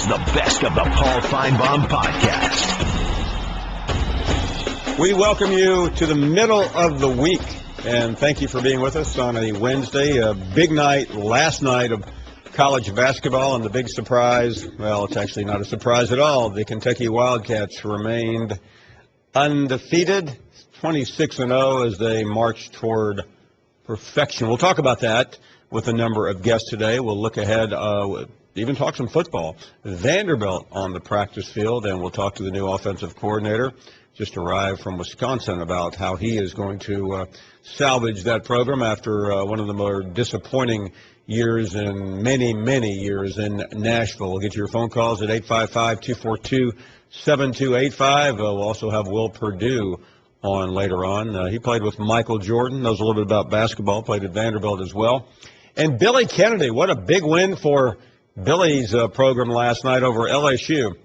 is the best of the Paul Finebaum podcast. We welcome you to the middle of the week, and thank you for being with us on a Wednesday, a big night, last night of college basketball, and the big surprise, well, it's actually not a surprise at all. The Kentucky Wildcats remained undefeated, 26-0 as they march toward perfection. We'll talk about that with a number of guests today. We'll look ahead, even talk some football. Vanderbilt on the practice field, and we'll talk to the new offensive coordinator, just arrived from Wisconsin, about how he is going to salvage that program after one of the more disappointing years in many years in Nashville. We'll get your phone calls at 855-242-7285. We'll also have Will Perdue on later on. He played with Michael Jordan, knows a little bit about basketball, played at Vanderbilt as well. And Billy Kennedy, what a big win for Billy's program last night over LSU.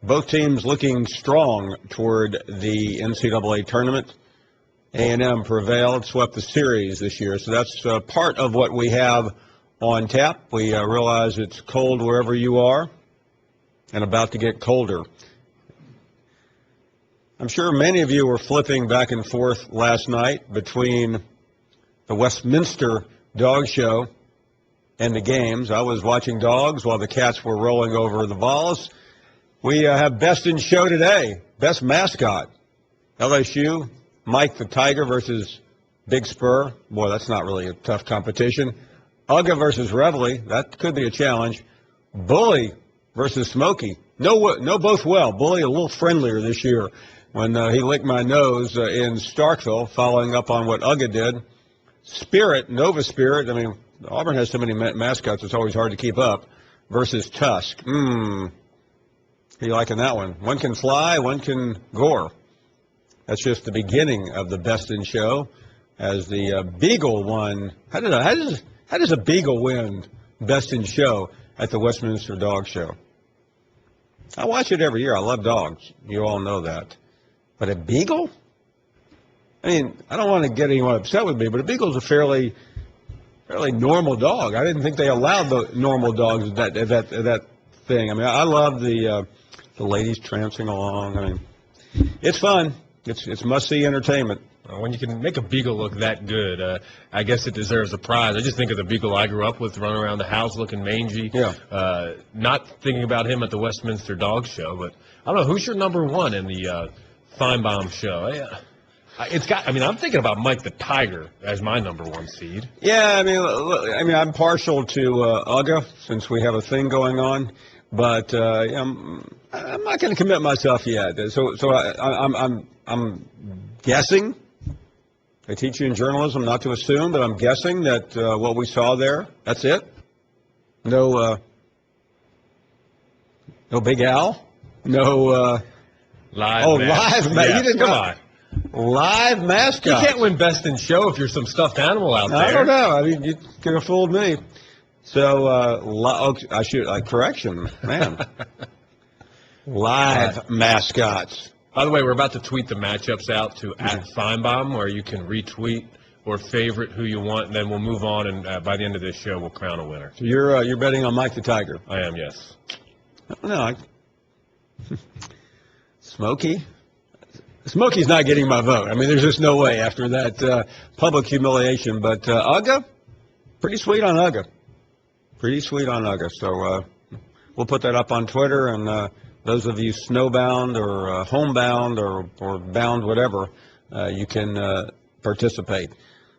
Both teams looking strong toward the NCAA tournament. A&M prevailed, swept the series this year. So that's part of what we have on tap. We realize it's cold wherever you are and about to get colder. I'm sure many of you were flipping back and forth last night between the Westminster Dog Show and the games. I was watching dogs while the cats were rolling over the balls. We have Best in Show today, Best Mascot. LSU, Mike the Tiger versus Big Spur. Boy, that's not really a tough competition. Ugga versus Reveille, that could be a challenge. Bully versus Smokey. No, both well. Bully a little friendlier this year when he licked my nose in Starkville, following up on what Ugga did. Spirit, Nova Spirit, I mean, Auburn has so many mascots, it's always hard to keep up, versus Tusk. How you liking that one? One can fly, one can gore. That's just the beginning of the Best in Show, as the Beagle won. How does a Beagle win Best in Show at the Westminster Dog Show? I watch it every year. I love dogs. You all know that. But a Beagle? I mean, I don't want to get anyone upset with me, but a Beagle's a fairly normal dog. I didn't think they allowed the normal dogs that thing. I mean, I love the ladies tramping along. I mean, it's fun. It's must-see entertainment. When you can make a Beagle look that good, I guess it deserves a prize. I just think of the Beagle I grew up with, running around the house looking mangy. Yeah. Not thinking about him at the Westminster Dog Show, but I don't know, who's your number one in the Finebaum show? I'm thinking about Mike the Tiger as my number one seed. Yeah, I mean, I'm partial to Ugga since we have a thing going on, but I'm not going to commit myself yet. So I'm guessing. I teach you in journalism not to assume, but I'm guessing that what we saw there, that's it. No Big Al. No. Live. Yeah, you didn't come on. Live mascot. You can't win Best in Show if you're some stuffed animal out there. I don't know. I mean, you could have fooled me. So, correction, man. Live mascots. By the way, we're about to tweet the matchups out to @Finebaum, where you can retweet or favorite who you want, and then we'll move on, and by the end of this show, we'll crown a winner. So you're betting on Mike the Tiger? I am, yes. No, Smokey's not getting my vote. I mean, there's just no way after that public humiliation. But Ugga, pretty sweet on Ugga. So we'll put that up on Twitter, and those of you snowbound or homebound or bound, whatever, you can participate.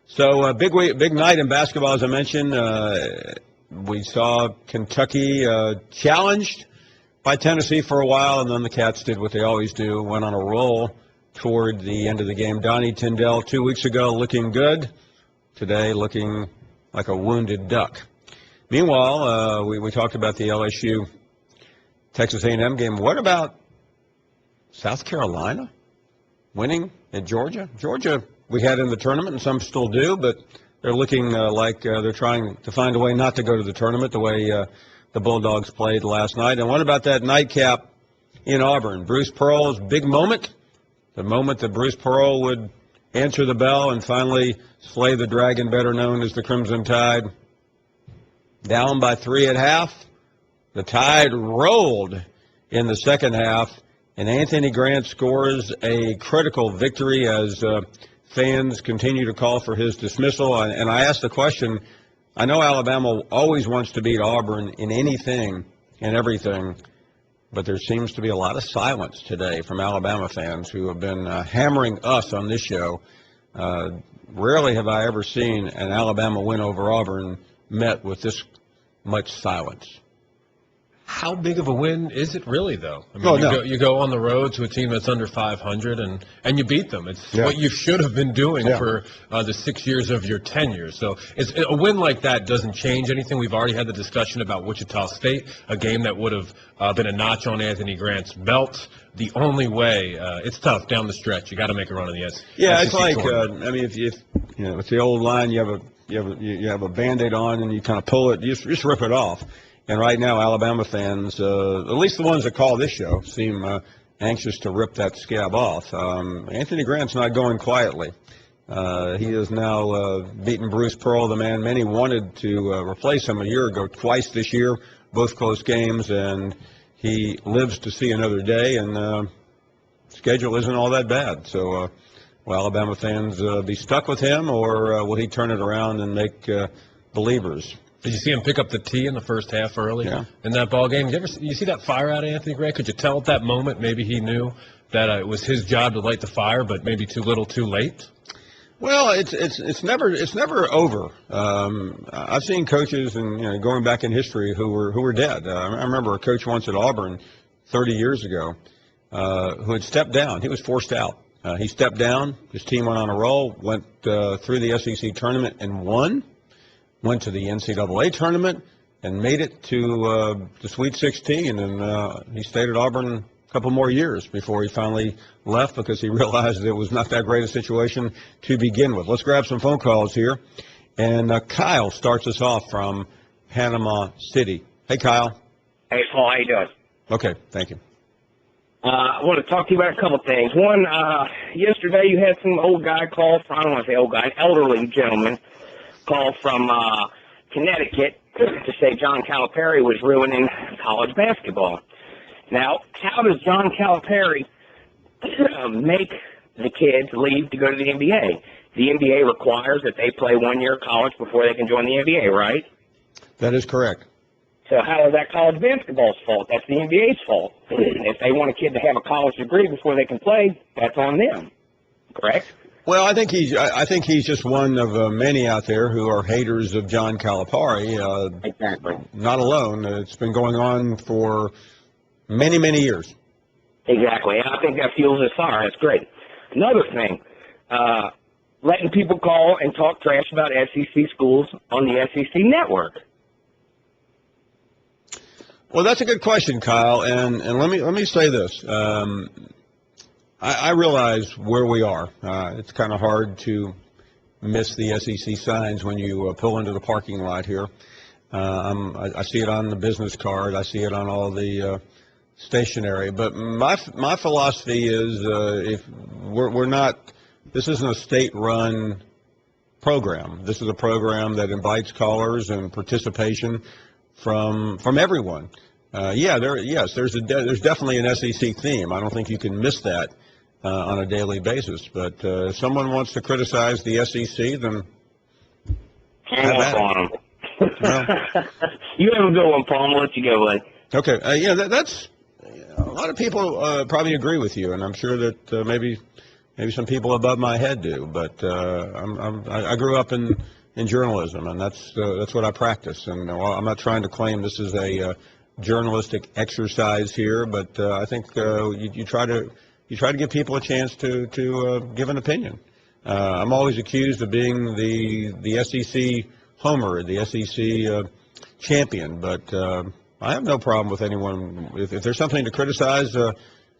So big night in basketball, as I mentioned. We saw Kentucky challenged by Tennessee for a while, and then the Cats did what they always do, went on a roll toward the end of the game. Donnie Tyndall 2 weeks ago looking good, today looking like a wounded duck. Meanwhile, we talked about the LSU Texas A&M game. What about South Carolina winning at Georgia? Georgia we had in the tournament, and some still do, but they're looking like they're trying to find a way not to go to the tournament the way the Bulldogs played last night. And what about that nightcap in Auburn? Bruce Pearl's big moment, the moment that Bruce Pearl would answer the bell and finally slay the dragon better known as the Crimson Tide. Down by 3 at half, The Tide rolled in the second half, and Anthony Grant scores a critical victory as fans continue to call for his dismissal. And I asked the question, I know Alabama always wants to beat Auburn in anything and everything, but there seems to be a lot of silence today from Alabama fans who have been hammering us on this show. Rarely have I ever seen an Alabama win over Auburn met with this much silence. How big of a win is it really, though? I mean, you go on the road to a team that's under 500, and you beat them. It's what you should have been doing for the 6 years of your tenure. So it's a win like that doesn't change anything. We've already had the discussion about Wichita State, a game that would have been a notch on Anthony Grant's belt. The only way, it's tough down the stretch. You got to make a run in the SEC. Yeah, it's like I mean, if it's the old line, you have a Band-Aid on and you kind of pull it, you just rip it off. And right now, Alabama fans, at least the ones that call this show, seem anxious to rip that scab off. Anthony Grant's not going quietly. He has now beaten Bruce Pearl, the man many wanted to replace him a year ago, twice this year, both close games, and he lives to see another day, and schedule isn't all that bad. So will Alabama fans be stuck with him, or will he turn it around and make believers? Did you see him pick up the tee in the first half early in that ball game? You see that fire out of Anthony Grant? Could you tell at that moment maybe he knew that it was his job to light the fire, but maybe too little, too late? Well, it's never over. I've seen coaches, and going back in history, who were dead. I remember a coach once at Auburn 30 years ago who had stepped down. He was forced out. He stepped down. His team went on a roll, went through the SEC tournament and won. Went to the NCAA tournament and made it to the Sweet 16, and he stayed at Auburn a couple more years before he finally left because he realized it was not that great a situation to begin with. Let's grab some phone calls here, and Kyle starts us off from Panama City. Hey, Kyle. Hey, Paul. How you doing? Okay, thank you. I want to talk to you about a couple things. One, yesterday you had some old guy call from, I don't want to say old guy, an elderly gentleman call from Connecticut to say John Calipari was ruining college basketball. Now, how does John Calipari make the kids leave to go to the NBA? The NBA requires that they play 1 year of college before they can join the NBA, right? That is correct. So how is that college basketball's fault? That's the NBA's fault. If they want a kid to have a college degree before they can play, that's on them. Correct? Well, I think he's just one of many out there who are haters of John Calipari. Exactly. Not alone. It's been going on for many, many years. Exactly. And I think that fuels his fire. That's great. Another thing, letting people call and talk trash about SEC schools on the SEC network. Well, that's a good question, Kyle. And let me say this. I realize where we are. It's kind of hard to miss the SEC signs when you pull into the parking lot here. I see it on the business card. I see it on all the stationery. But my philosophy is if we're not, this isn't a state-run program. This is a program that invites callers and participation from everyone. There's definitely an SEC theme. I don't think you can miss that on a daily basis. But if someone wants to criticize the SEC, then hang up on them. You have a good one, Paul. I'll let you go, bud. Okay. That's a lot of people probably agree with you, and I'm sure that maybe some people above my head do. But I grew up in journalism, and that's what I practice. And I'm not trying to claim this is a journalistic exercise here, but I think you try to give people a chance to give an opinion. I'm always accused of being the SEC homer, the SEC champion, but I have no problem with anyone. If there's something to criticize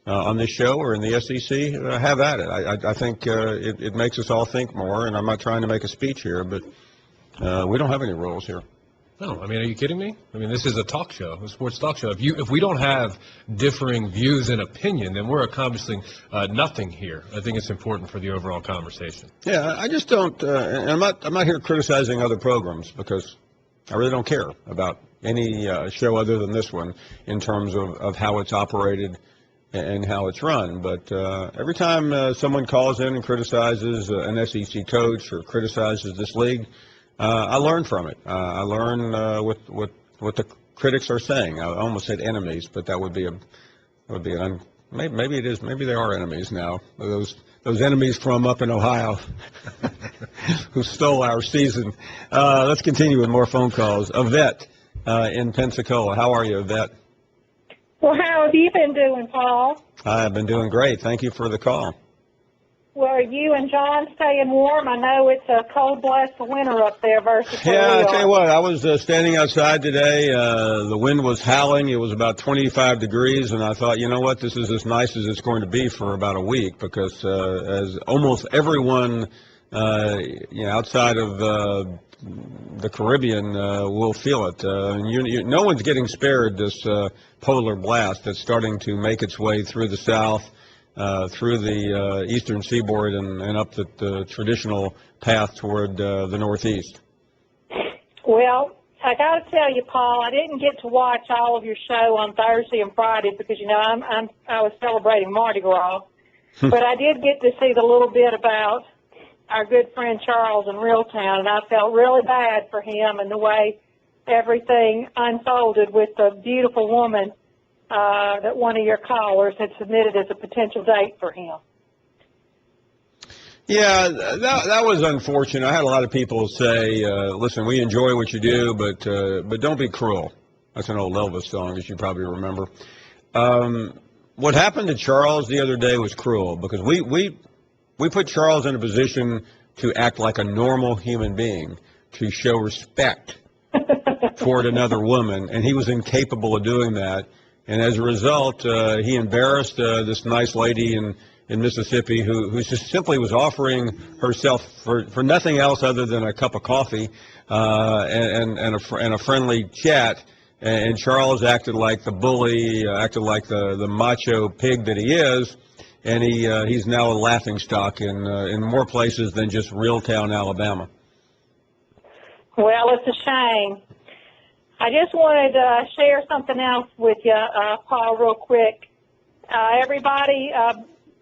on this show or in the SEC, have at it. I think it makes us all think more, and I'm not trying to make a speech here, but we don't have any rules here. No, I mean, are you kidding me? I mean, this is a talk show, a sports talk show. If we don't have differing views and opinion, then we're accomplishing nothing here. I think it's important for the overall conversation. Yeah, I just don't. And I'm not here criticizing other programs because I really don't care about any show other than this one in terms of how it's operated and how it's run. But every time someone calls in and criticizes an SEC coach or criticizes this league, I learn from it. I learn what the critics are saying. I almost said enemies, but that would be maybe it is. Maybe they are enemies now. Those enemies from up in Ohio who stole our season. Let's continue with more phone calls. Yvette in Pensacola. How are you, Yvette? Well, how have you been doing, Paul? I've been doing great. Thank you for the call. Well, are you and John staying warm? I know it's a cold blast of winter up there versus where we I are. tell you what, I was standing outside today. The wind was howling. It was about 25 degrees, and I thought, you know what, this is as nice as it's going to be for about a week because as almost everyone outside of the Caribbean will feel it. No one's getting spared this polar blast that's starting to make its way through the South, through the eastern seaboard and up the traditional path toward the Northeast. Well, I got to tell you, Paul, I didn't get to watch all of your show on Thursday and Friday because I was celebrating Mardi Gras, but I did get to see the little bit about our good friend Charles in Reeltown, and I felt really bad for him and the way everything unfolded with the beautiful woman that one of your callers had submitted as a potential date for him. Yeah, that was unfortunate. I had a lot of people say, listen, we enjoy what you do, but don't be cruel. That's an old Elvis song, as you probably remember. What happened to Charles the other day was cruel because we put Charles in a position to act like a normal human being, to show respect toward another woman, and he was incapable of doing that. And as a result, he embarrassed this nice lady in Mississippi who just simply was offering herself for nothing else other than a cup of coffee and a friendly chat. And Charles acted like the bully, acted like the macho pig that he is, and he's now a laughingstock in more places than just Reeltown, Alabama. Well, it's a shame. I just wanted to share something else with you, Paul, real quick. Everybody,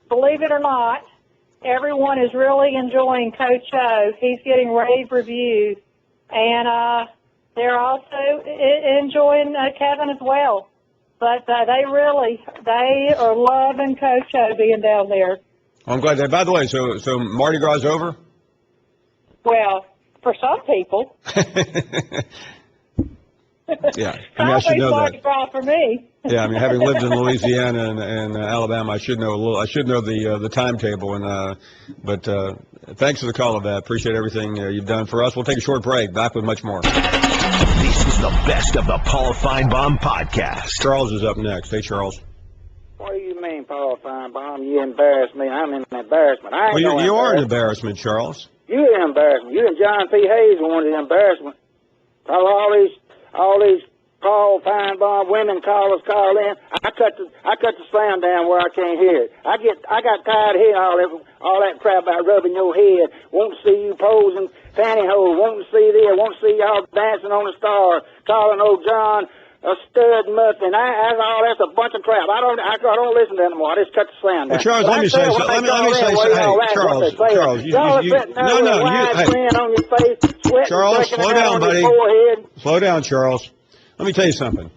believe it or not, everyone is really enjoying Coach O. He's getting rave reviews, and they're also enjoying Kevin as well. But they are loving Coach O being down there. I'm glad that. By the way, so Mardi Gras is over? Well, for some people. Yeah, I mean, I should know Mardi Gras for me. Yeah, I mean, having lived in Louisiana and Alabama, I should know the timetable. But thanks for the call of that. Appreciate everything you've done for us. We'll take a short break. Back with much more. This is the best of the Paul Finebaum podcast. Charles is up next. Hey, Charles. What do you mean, Paul Finebaum? You embarrassed me. I'm in embarrassment. You are an embarrassment, Charles. You're an embarrassment. You and John P. Hayes are one of the embarrassment. All these Paul Finebaum women callers call in. I cut the sound down where I can't hear it. I got tired of hearing all that crap about rubbing your head. Won't see you posing pantyhose. Won't see this. Won't see y'all dancing on the star. Calling old John a stud muffin. That's a bunch of crap. I don't listen to them anymore. I just cut the sound down. Well, Charles, let me say something. Let me say something. Hey, Charles, slow down, buddy. Slow down, Charles. Let me tell you something.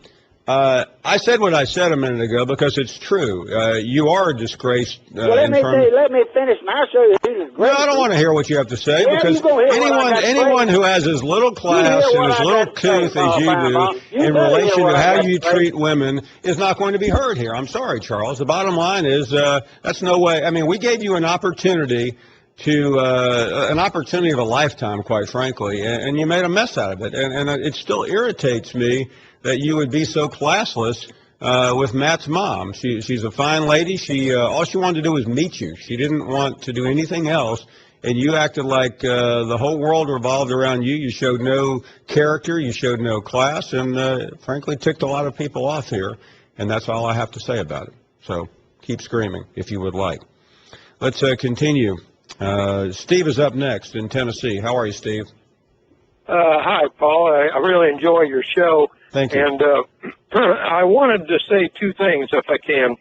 I said what I said a minute ago because it's true. You are a disgrace. Let me finish, and I'll show you who's great. No, I don't want to hear what you have to say because anyone who has as little class and as little couth as you do in relation to how you treat women is not going to be heard here. I'm sorry, Charles. The bottom line is that's no way. I mean, we gave you an opportunity an opportunity of a lifetime, quite frankly, and you made a mess out of it. And it still irritates me that you would be so classless with Matt's mom. She's a fine lady. All she wanted to do was meet you. She didn't want to do anything else, and you acted like the whole world revolved around you. You showed no character. You showed no class, and frankly, ticked a lot of people off here, and that's all I have to say about it. So keep screaming if you would like. Let's continue. Steve is up next in Tennessee. How are you, Steve? Hi, Paul. I really enjoy your show. Thank you. And I wanted to say two things, if I can.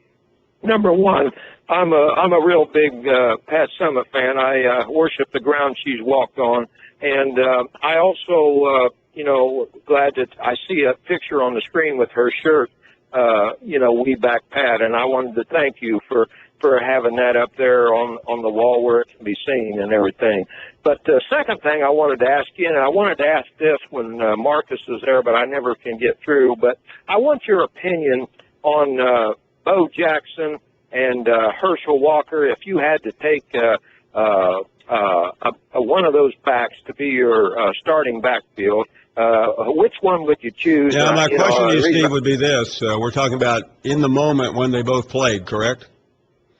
Number one, I'm a real big Pat Summitt fan. I worship the ground she's walked on, and I also, glad that I see a picture on the screen with her shirt. We back Pat, and I wanted to thank you for having that up there on the wall where it can be seen and everything. But the second thing I wanted to ask you, and I wanted to ask this when Marcus was there, but I never can get through, but I want your opinion on Bo Jackson and Herschel Walker. If you had to take one of those backs to be your starting backfield, which one would you choose? Yeah, my question to you, Steve, would be this. We're talking about in the moment when they both played, correct?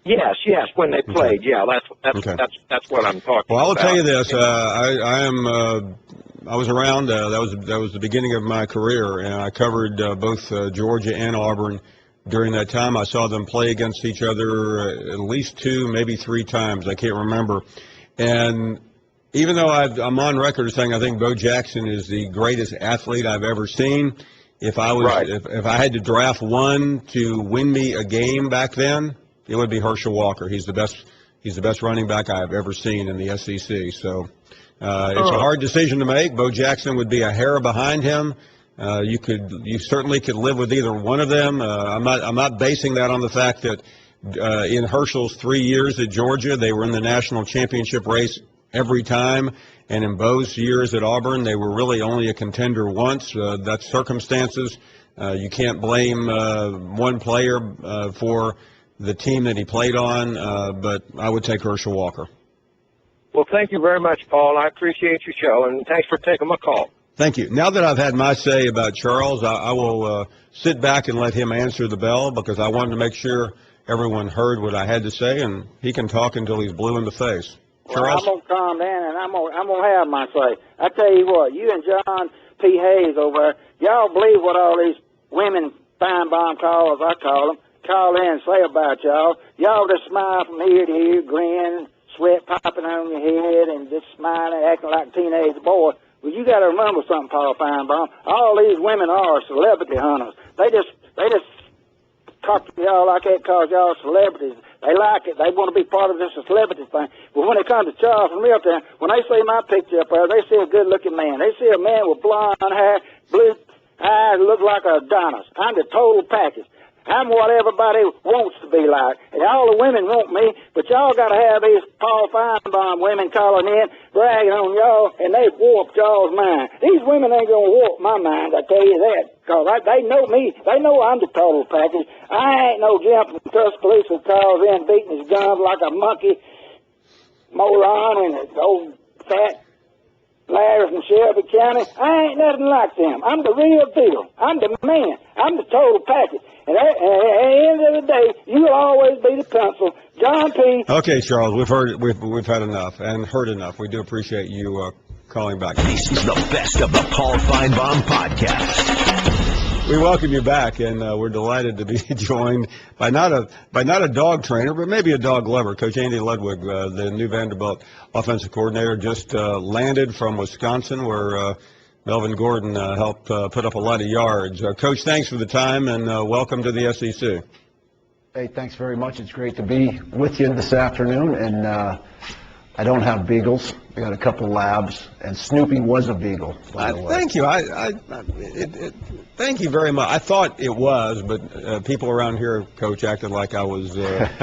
Yes, when they played. Okay. Yeah, that's what I'm talking about. Well, I'll tell you this. I was around. That was the beginning of my career, and I covered both Georgia and Auburn during that time. I saw them play against each other at least 2, maybe 3 times. I can't remember. And even though I'm on record as saying I think Bo Jackson is the greatest athlete I've ever seen, if I had to draft one to win me a game back then, it would be Herschel Walker. He's the best running back I've ever seen in the SEC. So it's a hard decision to make. Bo Jackson would be a hair behind him. You certainly could live with either one of them. I'm not basing that on the fact that in Herschel's 3 years at Georgia, they were in the national championship race every time, and in Bo's years at Auburn, they were really only a contender once. That's circumstances. You can't blame one player for the team that he played on, but I would take Herschel Walker. Well, thank you very much, Paul. I appreciate your show, and thanks for taking my call. Thank you. Now that I've had my say about Charles, I will sit back and let him answer the bell because I wanted to make sure everyone heard what I had to say, and he can talk until he's blue in the face. Charles? Well, I'm gonna calm down and I'm gonna have my say. I tell you what, you and John P. Hayes over there, y'all believe what all these women Finebaum callers, I call them, call in and say about y'all. Y'all just smile from here to here, grin, sweat popping on your head, and just smiling, acting like a teenage boy. Well, you got to remember something, Paul Finebaum. All these women are celebrity hunters. They just talk to y'all like that because y'all celebrities. They like it. They want to be part of this celebrity thing. But when it comes to Charles from Reeltown, when they see my picture up there, they see a good-looking man. They see a man with blonde hair, blue eyes, look like a Adonis. I'm the total package. I'm what everybody wants to be like. And all the women want me, but y'all got to have these Paul Finebaum women calling in, bragging on y'all, and they've warped y'all's mind. These women ain't going to warp my mind, I tell you that, because they know me. They know I'm the total package. I ain't no Jim from Tuscaloosa calls in beating his guns like a monkey moron and old fat Larry from Shelby County. I ain't nothing like them. I'm the real deal. I'm the man. I'm the total package. And at the end of the day, you'll always be the pencil. John P. Okay, Charles, we've had enough and heard enough. We do appreciate you calling back. This is the best of the Paul Finebaum podcast. We welcome you back, and we're delighted to be joined by not a dog trainer, but maybe a dog lover. Coach Andy Ludwig, the new Vanderbilt offensive coordinator, just landed from Wisconsin, where Melvin Gordon helped put up a lot of yards. Coach, thanks for the time, and welcome to the SEC. Hey, thanks very much. It's great to be with you this afternoon, and I don't have beagles. I got a couple labs, and Snoopy was a beagle, by the way. Thank you. Thank you very much. I thought it was, but people around here, Coach, acted like I was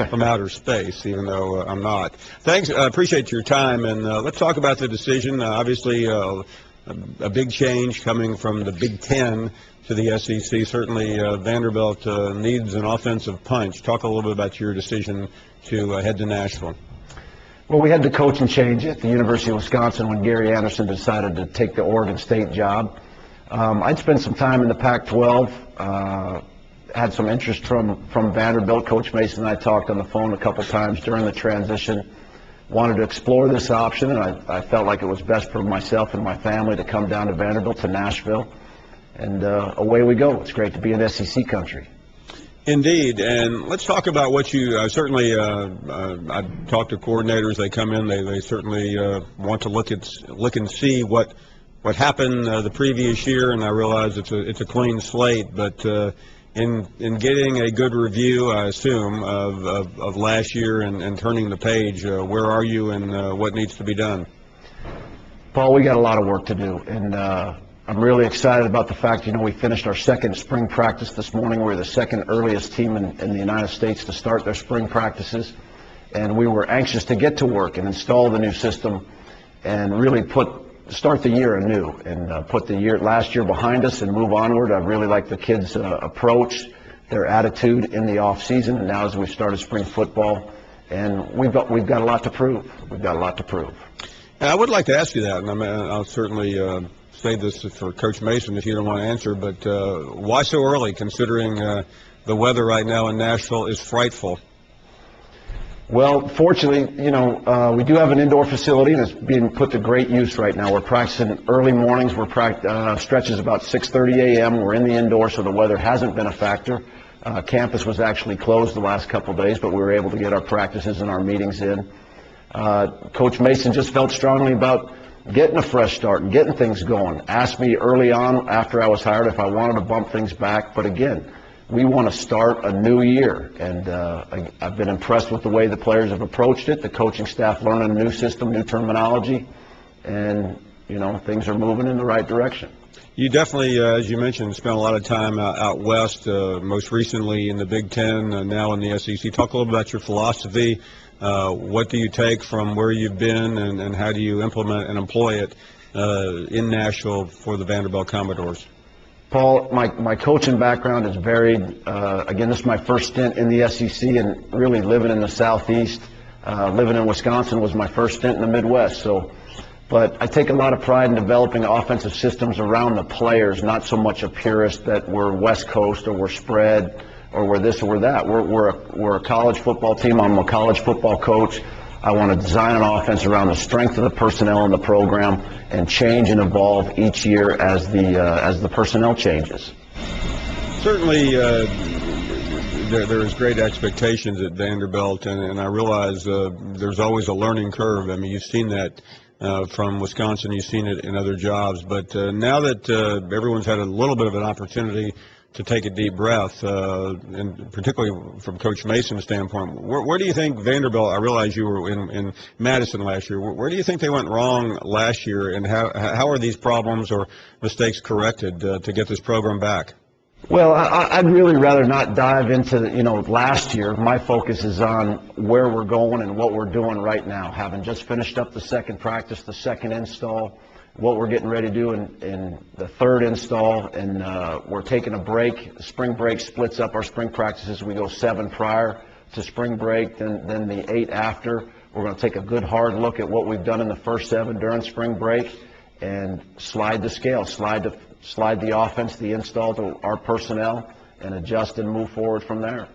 from outer space, even though I'm not. Thanks. Appreciate your time, and let's talk about the decision. Obviously, a big change coming from the Big Ten to the SEC. Certainly, Vanderbilt needs an offensive punch. Talk a little bit about your decision to head to Nashville. Well, we had the coaching change at the University of Wisconsin when Gary Anderson decided to take the Oregon State job. I'd spent some time in the Pac-12, had some interest from Vanderbilt. Coach Mason and I talked on the phone a couple times during the transition. Wanted to explore this option, and I felt like it was best for myself and my family to come down to Vanderbilt, to Nashville, and away we go. It's great to be in SEC country. Indeed, and let's talk about what you certainly. I've talked to coordinators; they come in, they certainly want to look and see what what happened the previous year, and I realize it's a clean slate, but in getting a good review, I assume, of last year and turning the page, where are you and what needs to be done? Paul, we got a lot of work to do, and I'm really excited about the fact, we finished our second spring practice this morning. We're the second earliest team in the United States to start their spring practices, and we were anxious to get to work and install the new system and really start the year anew and put the last year behind us and move onward. I really like the kids' approach, their attitude in the off season, and now as we've started spring football, and we've got a lot to prove. We've got a lot to prove. And I would like to ask you that, and I'll certainly say this for Coach Mason if you don't want to answer, but why so early, considering the weather right now in Nashville is frightful? Well, fortunately, we do have an indoor facility, and it's being put to great use right now. We're practicing early mornings. Stretches about 6:30 a.m. We're in the indoor, so the weather hasn't been a factor. Campus was actually closed the last couple of days, but we were able to get our practices and our meetings in. Coach Mason just felt strongly about getting a fresh start and getting things going. Asked me early on after I was hired if I wanted to bump things back, but again, we want to start a new year, and I've been impressed with the way the players have approached it, the coaching staff learning a new system, new terminology, and, things are moving in the right direction. You definitely, as you mentioned, spent a lot of time out west, most recently in the Big Ten, now in the SEC. Talk a little about your philosophy. What do you take from where you've been, and how do you implement and employ it in Nashville for the Vanderbilt Commodores? Paul, my coaching background is varied. Again, this is my first stint in the SEC, and really living in the Southeast. Living in Wisconsin was my first stint in the Midwest. But I take a lot of pride in developing offensive systems around the players, not so much a purist that we're West Coast or we're spread or we're this or we're that. We're a college football team. I'm a college football coach. I want to design an offense around the strength of the personnel in the program and change and evolve each year as the personnel changes. Certainly, there's great expectations at Vanderbilt, and I realize there's always a learning curve. I mean, you've seen that from Wisconsin, you've seen it in other jobs, but now that everyone's had a little bit of an opportunity to take a deep breath, and particularly from Coach Mason's standpoint, where do you think Vanderbilt, I realize you were in Madison last year, where do you think they went wrong last year, and how are these problems or mistakes corrected to get this program back? Well, I'd really rather not dive into, last year. My focus is on where we're going and what we're doing right now, having just finished up the second practice, the second install, what we're getting ready to do in the third install, and we're taking a break. The spring break splits up our spring practices. We go 7 prior to spring break, then the 8 after. We're going to take a good hard look at what we've done in the first 7 during spring break and slide the scale, slide the offense, the install to our personnel, and adjust and move forward from there.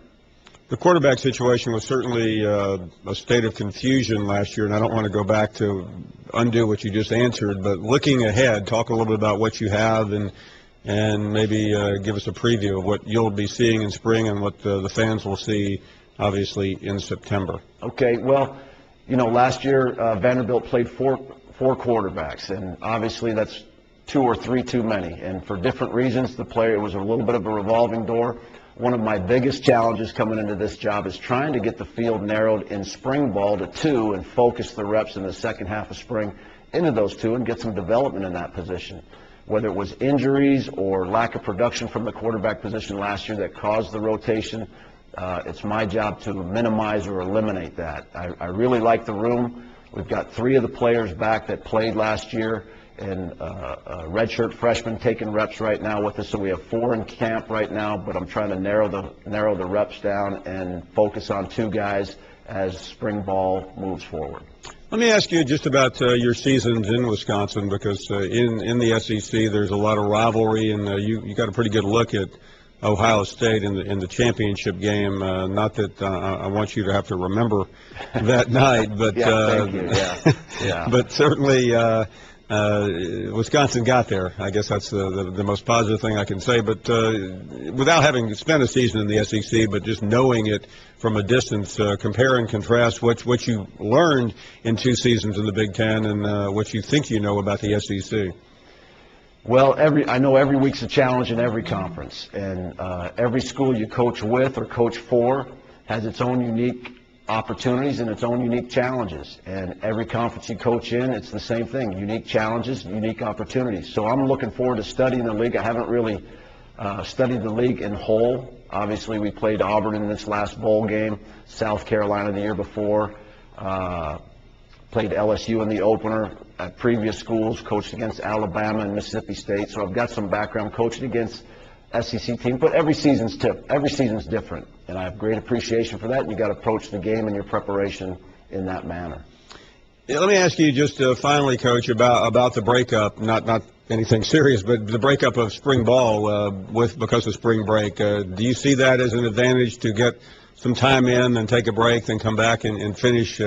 The quarterback situation was certainly a state of confusion last year, and I don't want to go back to undo what you just answered, but looking ahead, talk a little bit about what you have and maybe give us a preview of what you'll be seeing in spring and what the fans will see, obviously, in September. Okay, well, last year Vanderbilt played four quarterbacks, and obviously that's 2 or 3 too many, and for different reasons, it was a little bit of a revolving door. One of my biggest challenges coming into this job is trying to get the field narrowed in spring ball to 2 and focus the reps in the second half of spring into those 2 and get some development in that position. Whether it was injuries or lack of production from the quarterback position last year that caused the rotation, it's my job to minimize or eliminate that. I really like the room. We've got 3 of the players back that played last year, and a redshirt freshman taking reps right now with us. So we have 4 in camp right now, but I'm trying to narrow the reps down and focus on 2 guys as spring ball moves forward. Let me ask you just about your seasons in Wisconsin, because in the SEC there's a lot of rivalry, and you got a pretty good look at Ohio State in the championship game. Not that I want you to have to remember that night, but thank you. Yeah. But certainly. Wisconsin got there. I guess that's the most positive thing I can say. But without having spent a season in the SEC, but just knowing it from a distance, compare and contrast what you learned in 2 seasons in the Big Ten and what you think you know about the SEC. Well, I know every week's a challenge in every conference, and every school you coach with or coach for has its own unique opportunities and its own unique challenges. And every conference you coach in, it's the same thing: unique challenges, unique opportunities. So I'm looking forward to studying the league. I haven't really studied the league in whole. Obviously, we played Auburn in this last bowl game, South Carolina the year before, played LSU in the opener. At previous schools, coached against Alabama and Mississippi State, so I've got some background coaching against SEC teams. But every season's different, and I have great appreciation for that. And you got to approach the game and your preparation in that manner. Yeah, let me ask you just finally, Coach, about the breakup. Not anything serious, but the breakup of spring ball because of spring break. Do you see that as an advantage to get some time in and take a break, then come back and finish,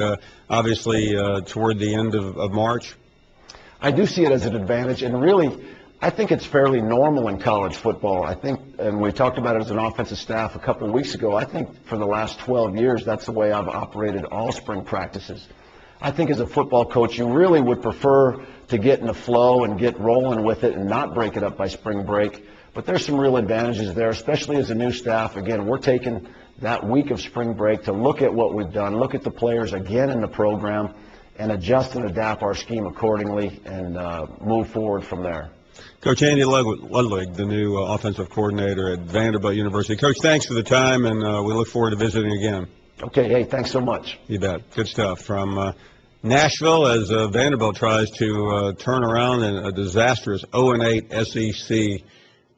obviously, toward the end of March? I do see it as an advantage, and really, I think it's fairly normal in college football. I think, and we talked about it as an offensive staff a couple of weeks ago, I think for the last 12 years, that's the way I've operated all spring practices. I think as a football coach, you really would prefer to get in the flow and get rolling with it and not break it up by spring break. But there's some real advantages there, especially as a new staff. Again, we're taking that week of spring break to look at what we've done, look at the players again in the program, and adjust and adapt our scheme accordingly and move forward from there. Coach Andy Ludwig, the new offensive coordinator at Vanderbilt University. Coach, thanks for the time, and we look forward to visiting again. Okay, hey, thanks so much. You bet. Good stuff. From Nashville, as Vanderbilt tries to turn around in a disastrous 0-8 SEC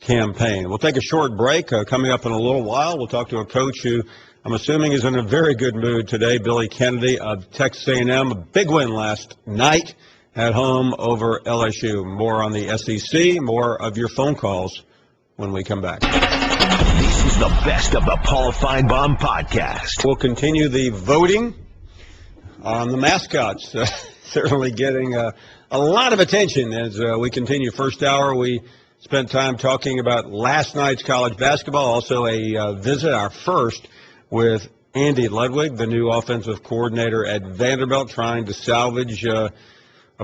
campaign. We'll take a short break. Coming up in a little while, we'll talk to a coach who I'm assuming is in a very good mood today, Billy Kennedy of Texas A&M. A big win last night at home over LSU. More on the SEC, more of your phone calls when we come back. This is the best of the Paul Finebaum podcast. We'll continue the voting on the mascots. Certainly getting a lot of attention as we continue. First hour, we spent time talking about last night's college basketball, also a visit, our first, with Andy Ludwig, the new offensive coordinator at Vanderbilt, trying to salvage a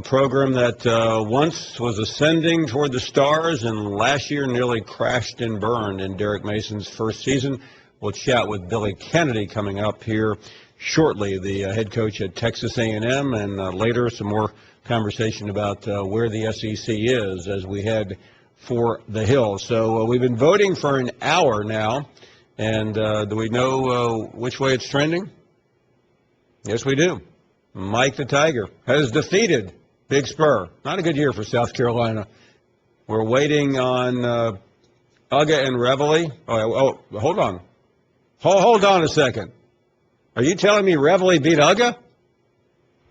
program that once was ascending toward the stars and last year nearly crashed and burned in Derek Mason's first season. We'll chat with Billy Kennedy coming up here shortly, the head coach at Texas A&M, and later some more conversation about where the SEC is as we head for the Hill. So we've been voting for an hour now, and do we know which way it's trending? Yes, we do. Mike the Tiger has defeated Big Spur. Not a good year for South Carolina. We're waiting on Uga and Reveille. Oh, hold on. Hold on a second. Are you telling me Reveille beat Uga?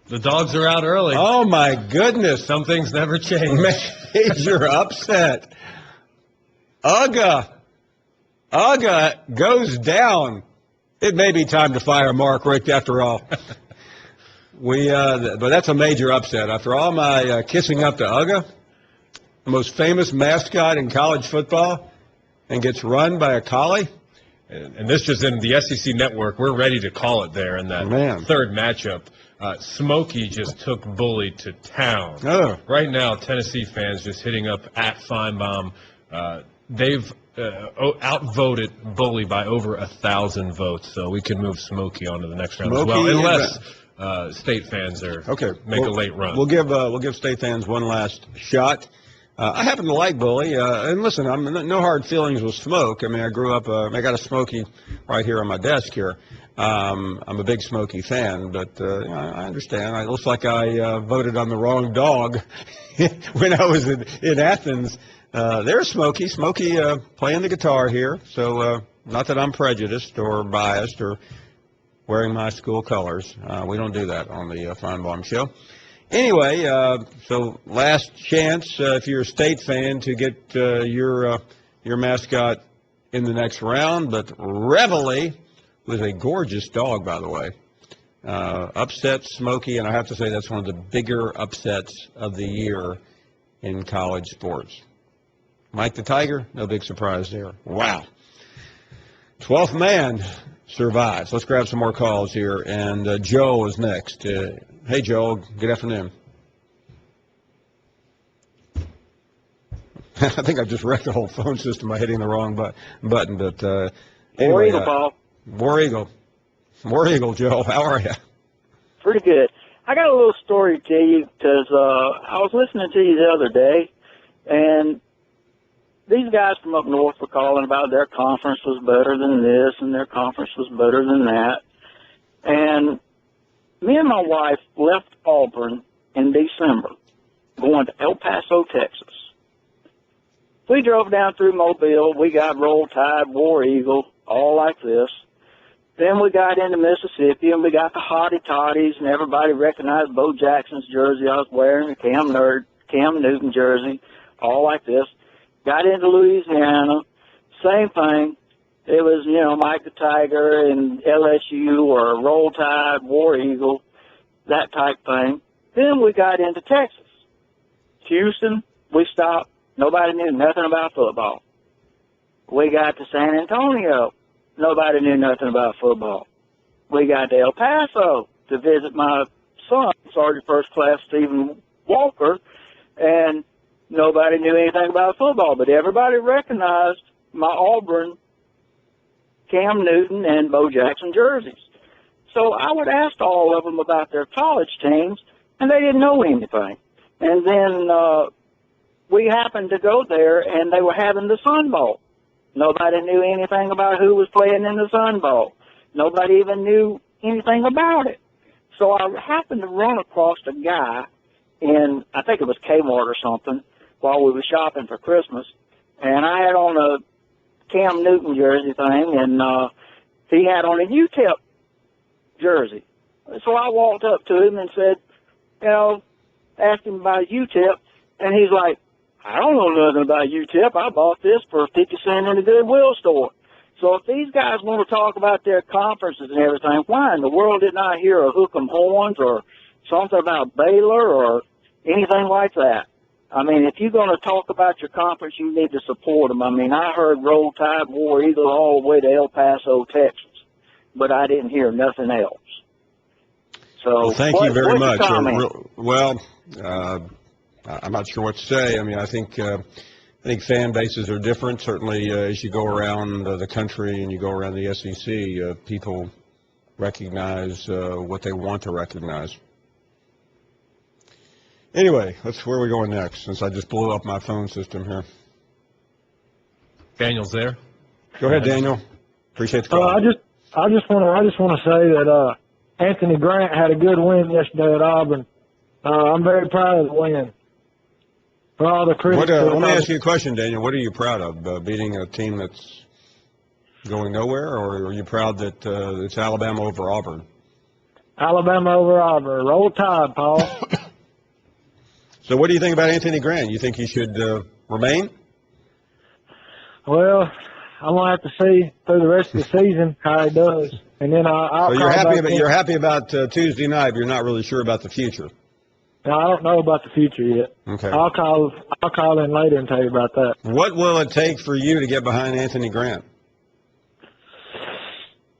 The dogs are out early. Oh, my goodness. Some things never change. Major upset. Uga goes down. It may be time to fire Mark Richt after all. But that's a major upset. After all my kissing up to Uga, the most famous mascot in college football, and gets run by a collie. And this just in the SEC network, we're ready to call it there in that third matchup. Smokey just took Bully to town. Oh. Right now, Tennessee fans just hitting up at Finebaum. They've outvoted Bully by over 1,000 votes, so we can move Smokey on to the next round as well, unless State fans make a late run. We'll give State fans one last shot. I happen to like Bully, and listen, I'm no hard feelings with Smoke. I mean, I grew up, I got a Smokey right here on my desk here. I'm a big Smokey fan, but I understand. It looks like I voted on the wrong dog when I was in Athens. There's Smokey playing the guitar here, so not that I'm prejudiced or biased or wearing my school colors. We don't do that on the Finebaum Show. Anyway, so last chance if you're a State fan to get your mascot in the next round. But Reveille, who's a gorgeous dog, by the way, upset Smokey, and I have to say that's one of the bigger upsets of the year in college sports. Mike the Tiger, no big surprise there. Wow. 12th man survives. Let's grab some more calls here, and Joe is next. Hey, Joe. Good afternoon. I think I just wrecked the whole phone system by hitting the wrong button. But War anyway, Eagle, Paul. War Eagle. War Eagle, Joe. How are you? Pretty good. I got a little story to you because I was listening to you the other day, and these guys from up north were calling about their conference was better than this and their conference was better than that. And me and my wife left Auburn in December, going to El Paso, Texas. We drove down through Mobile. We got Roll Tide, War Eagle, all like this. Then we got into Mississippi, and we got the Hottie Toddies, and everybody recognized Bo Jackson's jersey I was wearing, the Cam Newton jersey, all like this. Got into Louisiana, same thing. It was, Mike the Tiger and LSU or Roll Tide, War Eagle, that type thing. Then we got into Texas. Houston, we stopped. Nobody knew nothing about football. We got to San Antonio. Nobody knew nothing about football. We got to El Paso to visit my son, Sergeant First Class Stephen Walker, and nobody knew anything about football, but everybody recognized my Auburn, Cam Newton, and Bo Jackson jerseys. So I would ask all of them about their college teams, and they didn't know anything. And then we happened to go there, and they were having the Sun Bowl. Nobody knew anything about who was playing in the Sun Bowl. Nobody even knew anything about it. So I happened to run across a guy in, I think it was Kmart or something, while we were shopping for Christmas. And I had on a Cam Newton jersey thing, and he had on a UTEP jersey. So I walked up to him and said, asked him about UTEP, and he's like, I don't know nothing about UTEP. I bought this for 50 cents in a Goodwill store. So if these guys want to talk about their conferences and everything, why in the world didn't I hear a Hook 'em Horns or something about Baylor or anything like that? I mean, if you're going to talk about your conference, you need to support them. I mean, I heard Roll Tide, War Eagle all the way to El Paso, Texas, but I didn't hear nothing else. So well, thank you very much. Well, I'm not sure what to say. I mean, I think fan bases are different. Certainly, as you go around the country and you go around the SEC, people recognize what they want to recognize. Anyway, where are we going next? Since I just blew up my phone system here. Daniel's there. Go ahead, Daniel. Appreciate the call. I just want to say that Anthony Grant had a good win yesterday at Auburn. I'm very proud of the win. For all the critics. Let me ask you a question, Daniel. What are you proud of? Beating a team that's going nowhere, or are you proud that it's Alabama over Auburn? Alabama over Auburn. Roll Tide, Paul. So what do you think about Anthony Grant? You think he should remain? Well, I'm going to have to see through the rest of the season how he does. And then I'll so you're happy about Tuesday night, but you're not really sure about the future. No, I don't know about the future yet. Okay. I'll call in later and tell you about that. What will it take for you to get behind Anthony Grant?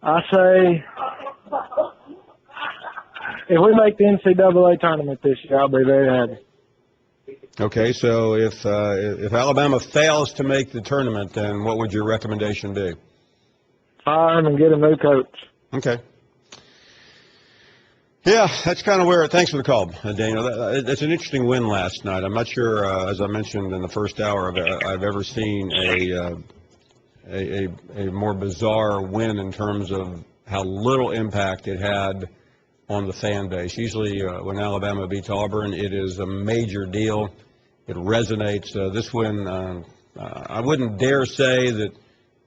I say if we make the NCAA tournament this year, I'll be very happy. Okay, so if Alabama fails to make the tournament, then what would your recommendation be? Fire him and get a new coach. Okay. Yeah, that's kind of where. Thanks for the call, Daniel. That's an interesting win last night. I'm not sure, as I mentioned in the first hour, I've ever seen a more bizarre win in terms of how little impact it had on the fan base. Usually, when Alabama beats Auburn, it is a major deal. It resonates. This win, I wouldn't dare say that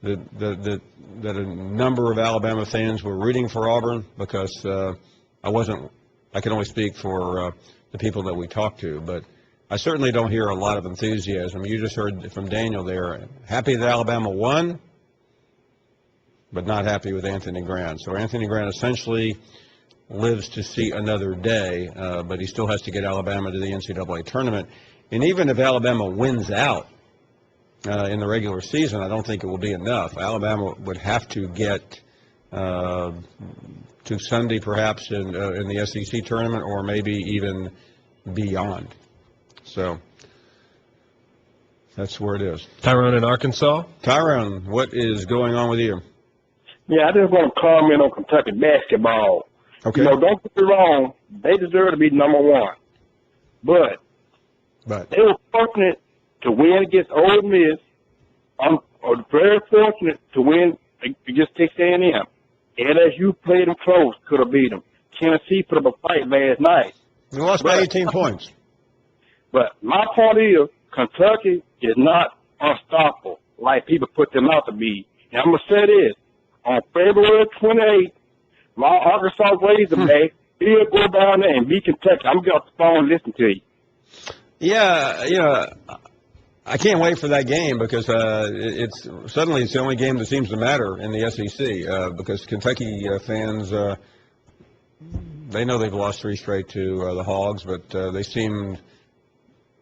a number of Alabama fans were rooting for Auburn because. I can only speak for the people that we talked to, but I certainly don't hear a lot of enthusiasm. You just heard from Daniel there, happy that Alabama won, but not happy with Anthony Grant. So Anthony Grant essentially lives to see another day, but he still has to get Alabama to the NCAA tournament. And even if Alabama wins out in the regular season, I don't think it will be enough. Alabama would have to get to Sunday perhaps in the SEC tournament or maybe even beyond. So That's where it is. Tyrone in Arkansas. Tyrone, what is going on with you? Yeah, I just want to comment on Kentucky basketball. Okay. You know, don't get me wrong, they deserve to be number one. But they were fortunate to win against Ole Miss, or very fortunate to win against Texas A&M. LSU played them close, could have beat them. Tennessee put up a fight last night. They lost by 18 points. But my point is, Kentucky is not unstoppable like people put them out to be. And I'm going to say this. On February 28th, my Arkansas Razorback, he'll go down there and beat Kentucky. I'm going to get off the phone and listen to you. Yeah, I can't wait for that game because it's the only game that seems to matter in the SEC because Kentucky fans, they know they've lost 3 straight to the Hogs, but they seem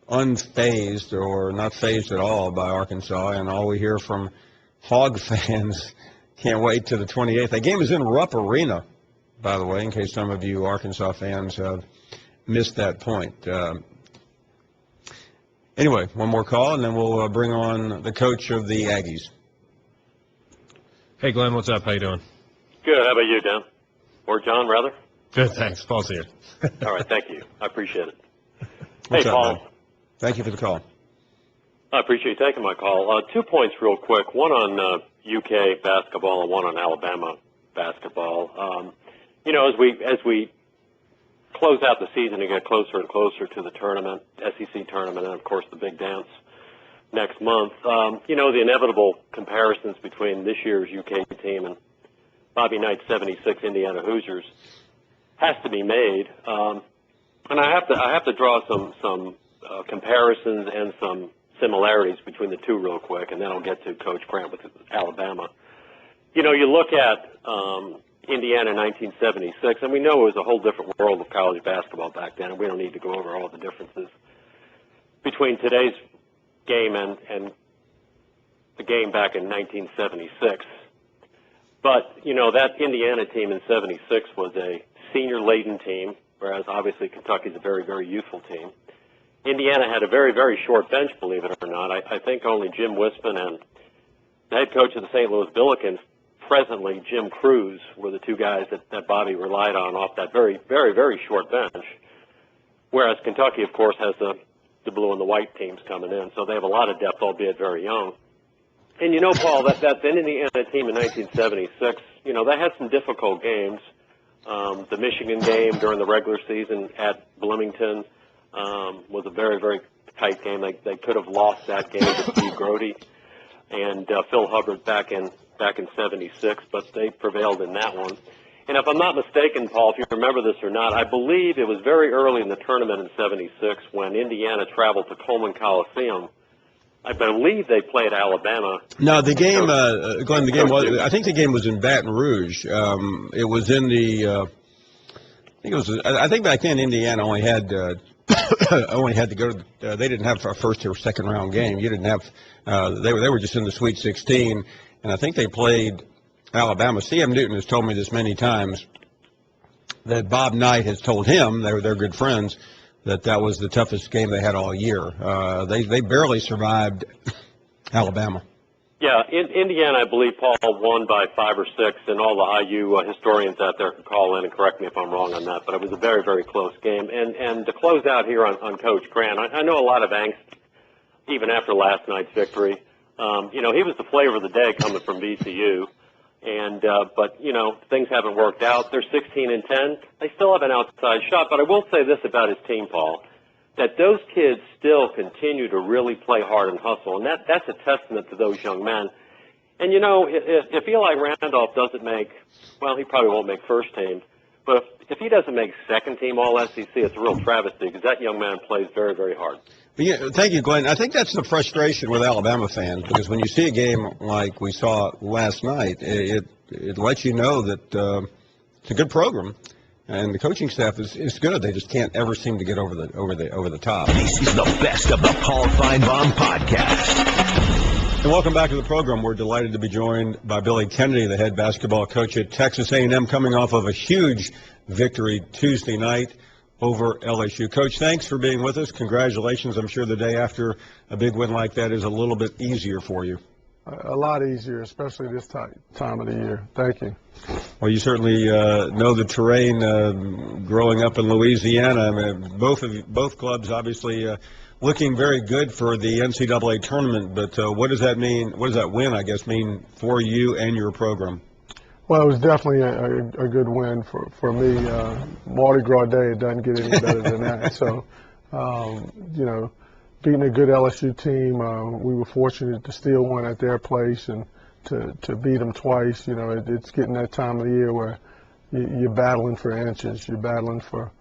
unfazed or not fazed at all by Arkansas, and all we hear from Hog fans, can't wait to the 28th. That game is in Rupp Arena, by the way, in case some of you Arkansas fans have missed that point. Anyway, one more call, and then we'll bring on the coach of the Aggies. Hey, Glenn, what's up? How you doing? Good. How about you, Dan? Or John, rather? Good, thanks. Paul's here. All right, thank you. I appreciate it. What's hey, up, Paul. man? Thank you for the call. I appreciate you taking my call. 2 points real quick, one on UK basketball and one on Alabama basketball. You know, as we close out the season and get closer and closer to the tournament, SEC tournament, and, of course, the big dance next month, you know, the inevitable comparisons between this year's UK team and Bobby Knight's 76 Indiana Hoosiers has to be made. And I have to draw some comparisons and some similarities between the two real quick, and then I'll get to Coach Grant with Alabama. You know, you look at Indiana in 1976, and we know it was a whole different world of college basketball back then, and we don't need to go over all the differences between today's game and the game back in 1976. But, you know, that Indiana team in 76 was a senior-laden team, whereas obviously Kentucky's a very, very youthful team. Indiana had a very, very short bench, believe it or not. I think only Jim Wispin and the head coach of the St. Louis Billikens, presently Jim Cruz, were the two guys that Bobby relied on off that very, very, very short bench. Whereas Kentucky, of course, has the blue and the white teams coming in. So they have a lot of depth, albeit very young. And you know, Paul, that Indiana team in 1976, you know, they had some difficult games. The Michigan game during the regular season at Bloomington was a very, very tight game. They could have lost that game to Steve Grody and Phil Hubbard back in 76, but they prevailed in that one. And if I'm not mistaken, Paul, if you remember this or not, I believe it was very early in the tournament in 76 when Indiana traveled to Coleman Coliseum. I believe they played Alabama. No, the game, Glenn, I think the game was in Baton Rouge. It was in the, I think back then Indiana only had to go to, they didn't have a first or second round game. You didn't have, they were just in the Sweet 16, and I think they played Alabama. C.M. Newton has told me this many times that Bob Knight has told him, they're good friends, that was the toughest game they had all year. They barely survived Alabama. Yeah, Indiana, I believe, Paul, won by 5 or 6, and all the IU historians out there can call in and correct me if I'm wrong on that, but it was a very, very close game. And to close out here on Coach Grant, I know a lot of angst even after last night's victory. You know, he was the flavor of the day coming from VCU. But, you know, things haven't worked out. They're 16-10. They still have an outside shot. But I will say this about his team, Paul, that those kids still continue to really play hard and hustle. And that's a testament to those young men. And, you know, if Eli Randolph doesn't make, well, he probably won't make first team. But if he doesn't make second team All-SEC, it's a real travesty because that young man plays very, very hard. Yeah, thank you, Glenn. I think that's the frustration with Alabama fans because when you see a game like we saw last night, it lets you know that it's a good program and the coaching staff is good. They just can't ever seem to get over the top. This is the best of the Paul Finebaum podcast. And welcome back to the program. We're delighted to be joined by Billy Kennedy, the head basketball coach at Texas A&M, coming off of a huge victory Tuesday night over LSU. Coach, thanks for being with us. Congratulations. I'm sure the day after a big win like that is a little bit easier for you. A lot easier, especially this time of the year. Thank you. Well, you certainly know the terrain growing up in Louisiana. I mean, both clubs obviously looking very good for the NCAA tournament. But what does that mean? What does that win, I guess, mean for you and your program? Well, it was definitely a good win for me. Mardi Gras Day, it doesn't get any better than that. So, you know, beating a good LSU team, we were fortunate to steal one at their place and to beat them twice. You know, it's getting that time of the year where you're battling for inches, you're battling for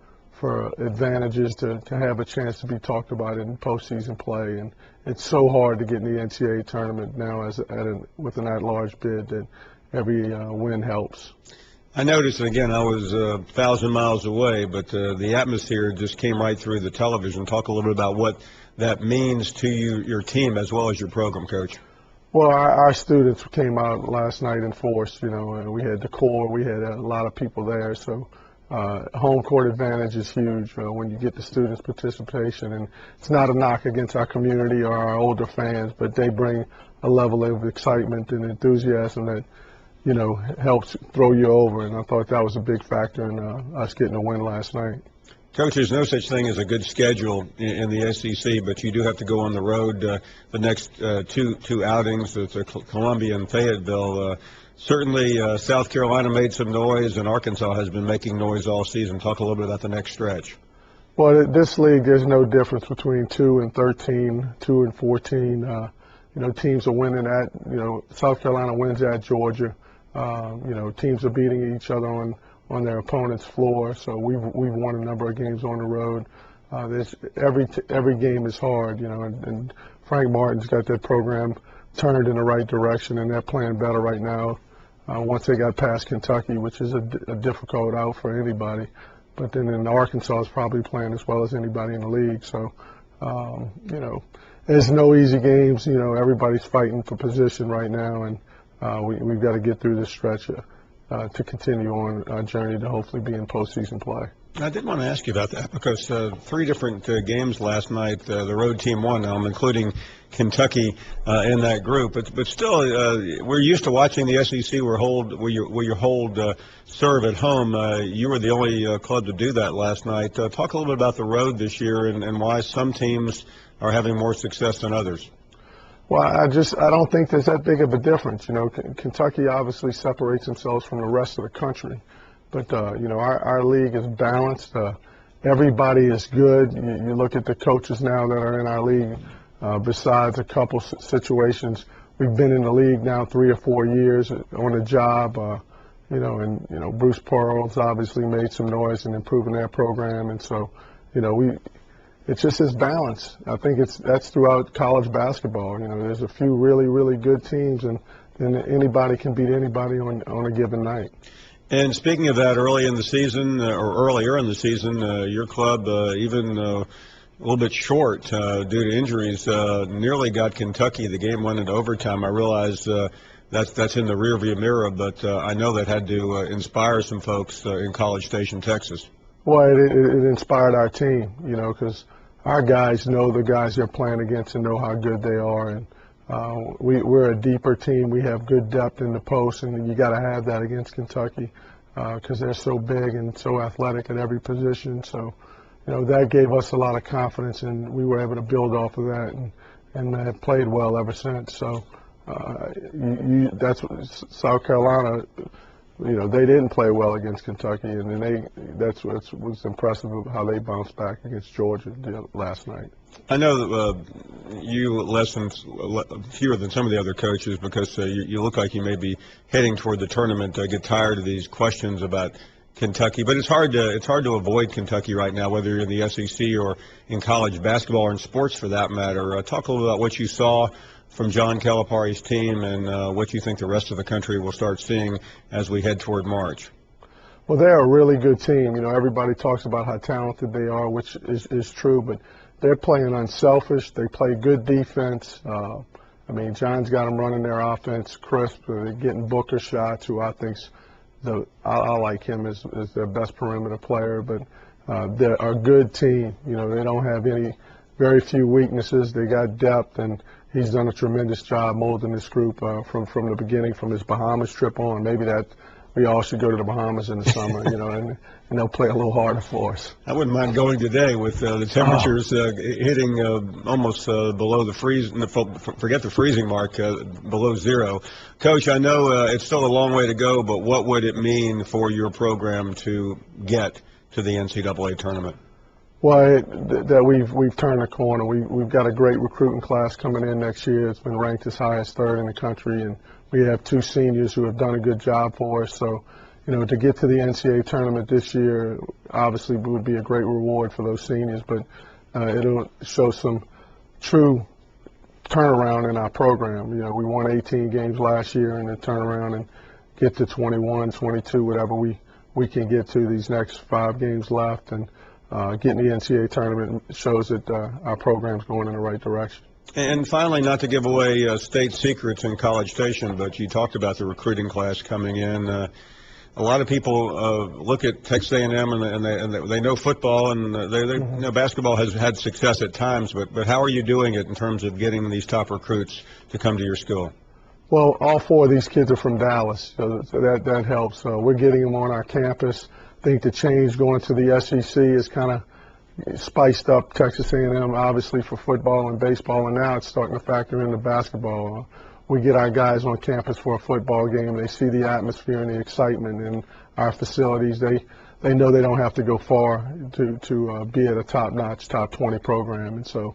advantages to have a chance to be talked about in postseason play. And it's so hard to get in the NCAA tournament now with an at-large bid that every win helps. I noticed, and again, I was 1,000 miles away, but the atmosphere just came right through the television. Talk a little bit about what that means to you, your team, as well as your program, Coach. Well, our students came out last night in force. You know, and we had the core, we had a lot of people there. So home court advantage is huge when you get the students' participation. And it's not a knock against our community or our older fans, but they bring a level of excitement and enthusiasm that, you know, helps throw you over. And I thought that was a big factor in us getting a win last night. Coach, there's no such thing as a good schedule in the SEC, but you do have to go on the road the next two outings. It's Columbia and Fayetteville. Certainly, South Carolina made some noise, and Arkansas has been making noise all season. Talk a little bit about the next stretch. Well, this league, there's no difference between 2 and 13, 2 and 14. You know, teams are winning at, you know, South Carolina wins at Georgia. You know, teams are beating each other on their opponent's floor. So we've won a number of games on the road. There's every game is hard, you know, and Frank Martin's got that program turned in the right direction, and they're playing better right now. Once they got past Kentucky, which is a difficult out for anybody, but then in Arkansas is probably playing as well as anybody in the league. So, you know, there's no easy games. You know, everybody's fighting for position right now, and we've got to get through this stretch to continue on our journey to hopefully be in postseason play. I did want to ask you about that because 3 different games last night, the road team won. I'm including Kentucky in that group, but still, we're used to watching the SEC where you hold serve at home. You were the only club to do that last night. Talk a little bit about the road this year and why some teams are having more success than others. Well, I don't think there's that big of a difference. You know, Kentucky obviously separates themselves from the rest of the country, but you know, our league is balanced. Everybody is good. You look at the coaches now that are in our league. Besides a couple situations, we've been in the league now 3 or 4 years on the job. You know, and you know, Bruce Pearl's obviously made some noise in improving their program, and so, you know, it's just this balance. I think that's throughout college basketball. You know, there's a few really, really good teams, and anybody can beat anybody on a given night. And speaking of that, earlier in the season, your club even a little bit short due to injuries, nearly got Kentucky. The game went into overtime. I realize that's in the rearview mirror, but I know that had to inspire some folks in College Station, Texas. Well, it inspired our team, you know, because our guys know the guys they're playing against and know how good they are. And we're a deeper team. We have good depth in the post, and you got to have that against Kentucky because they're so big and so athletic at every position. So, you know, that gave us a lot of confidence, and we were able to build off of that and have played well ever since. So that's what South Carolina. You know, they didn't play well against Kentucky, and then that's what was impressive of how they bounced back against Georgia last night. I know that you fewer than some of the other coaches because you look like you may be heading toward the tournament. I get tired of these questions about Kentucky, but it's hard to avoid Kentucky right now, whether you're in the SEC or in college basketball or in sports for that matter. Talk a little about what you saw from John Calipari's team and what you think the rest of the country will start seeing as we head toward March. Well, they're a really good team. You know, everybody talks about how talented they are, which is true, but they're playing unselfish. They play good defense. I mean, John's got them running their offense crisp. They're getting Booker shots, who I think's I like him as their best perimeter player, but they're a good team. You know, they don't have very few weaknesses. They got depth, and he's done a tremendous job molding this group from the beginning, from his Bahamas trip on. Maybe that we all should go to the Bahamas in the summer, you know, and they'll play a little harder for us. I wouldn't mind going today with the temperatures hitting almost below the forget the freezing mark, below zero. Coach, I know it's still a long way to go, but what would it mean for your program to get to the NCAA tournament? Well, that we've turned the corner. We've got a great recruiting class coming in next year. It's been ranked as high as third in the country, and we have 2 seniors who have done a good job for us. So, you know, to get to the NCAA tournament this year, obviously would be a great reward for those seniors, but it'll show some true turnaround in our program. You know, we won 18 games last year, and then turn around and get to 21, 22, whatever we can get to these next 5 games left, and getting the NCAA tournament shows that our program's going in the right direction. And finally, not to give away state secrets in College Station, but you talked about the recruiting class coming in. A lot of people look at Texas A&M and they know football, and you know, basketball has had success at times, but how are you doing it in terms of getting these top recruits to come to your school? Well, all 4 of these kids are from Dallas, so that helps. We're getting them on our campus. I think the change going to the SEC is kind of spiced up Texas A&M, obviously, for football and baseball, and now it's starting to factor into basketball. We get our guys on campus for a football game. They see the atmosphere and the excitement in our facilities. They know they don't have to go far to be at a top-notch, top 20 program, and so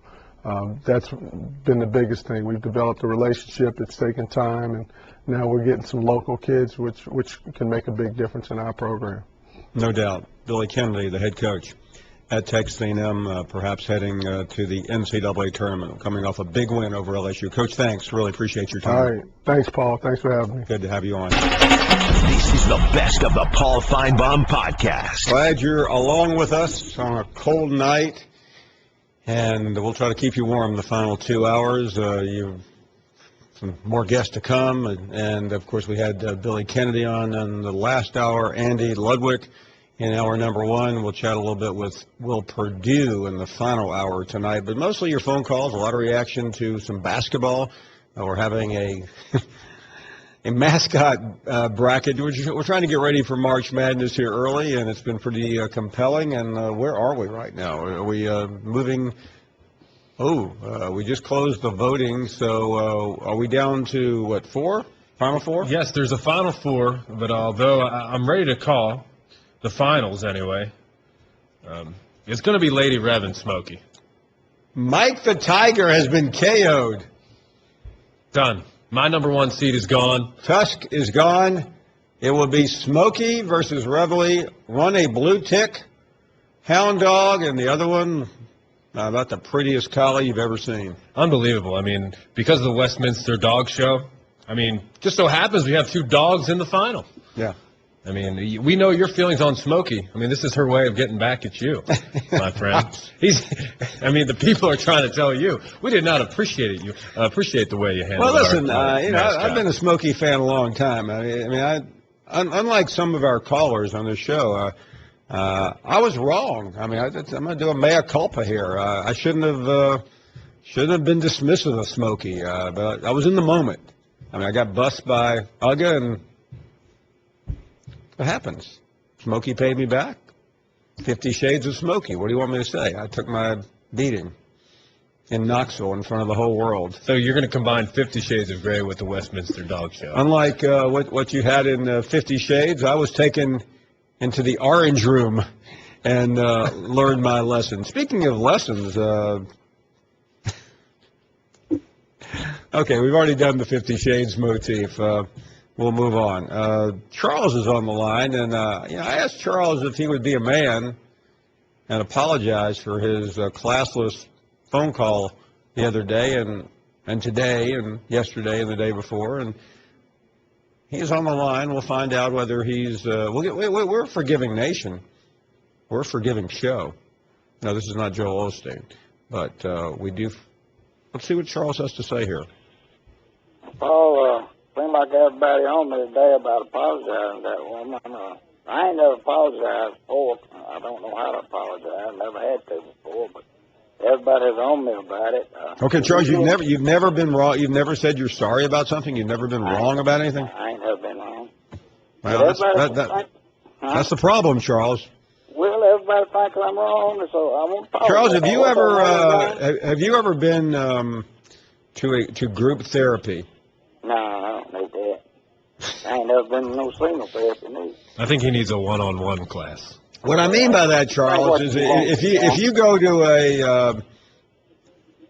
that's been the biggest thing. We've developed a relationship. It's taken time, and now we're getting some local kids, which can make a big difference in our program. No doubt. Billy Kennedy, the head coach at Texas A&M, perhaps heading to the NCAA tournament, coming off a big win over LSU. Coach, thanks. Really appreciate your time. All right. Thanks, Paul. Thanks for having me. Good to have you on. This is the best of the Paul Finebaum podcast. Glad you're along with us on a cold night, and we'll try to keep you warm the final 2 hours. You've some more guests to come, and of course we had Billy Kennedy on in the last hour, Andy Ludwig in hour number 1. We'll chat a little bit with Will Purdue in the final hour tonight, but mostly your phone calls, a lot of reaction to some basketball. We're having a mascot bracket. We're trying to get ready for March Madness here early, and it's been pretty compelling. And where are we right now? Are we moving? We just closed the voting, so are we down to, what, 4? Final 4? Yes, there's a Final 4, but although I'm ready to call the finals anyway, it's going to be Lady Rev and Smokey. Mike the Tiger has been KO'd. Done. My number 1 seed is gone. Tusk is gone. It will be Smokey versus Reveille. One a blue tick, Hound Dog, and the other one about the prettiest collie you've ever seen. Unbelievable. I mean, because of the Westminster Dog Show, I mean, just so happens we have 2 dogs in the final. Yeah. I mean, we know your feelings on Smokey. I mean, this is her way of getting back at you, my friend. The people are trying to tell you, we did not appreciate the way you handled it. Well, listen, I've been a Smokey fan a long time. Unlike some of our callers on this show, I was wrong. I'm going to do a mea culpa here. I shouldn't have been dismissive of Smokey, but I was in the moment. I got bussed by Uga, and it happens. Smokey paid me back. 50 Shades of Smokey. What do you want me to say? I took my beating in Knoxville in front of the whole world. So you're going to combine 50 Shades of Grey with the Westminster Dog Show. Unlike what you had in 50 Shades, I was taken into the orange room and learned my lesson. Speaking of lessons, okay, we've already done the 50 Shades motif. We'll move on. Charles is on the line, and I asked Charles if he would be a man and apologize for his classless phone call the other day and today and yesterday and the day before, and he's on the line. We'll find out whether he's we're a forgiving nation. We're a forgiving show. No, this is not Joel Osteen, but we do. Let's see what Charles has to say here. Paul, seemed like everybody on me today about apologizing to that woman. I ain't never apologized for. I don't know how to apologize. I've never had to before, but everybody's on me about it. Okay, Charles, you've never been wrong. You've never said you're sorry about something. You've never been wrong about anything. I ain't never been wrong. Well, that's the problem, Charles. Well, everybody thinks I'm wrong, so I won't apologize. Charles, have you ever been to group therapy? No, I don't need that. I ain't never been to no single therapy neither. I think he needs a one-on-one class. What I mean by that, Charles, is if you go to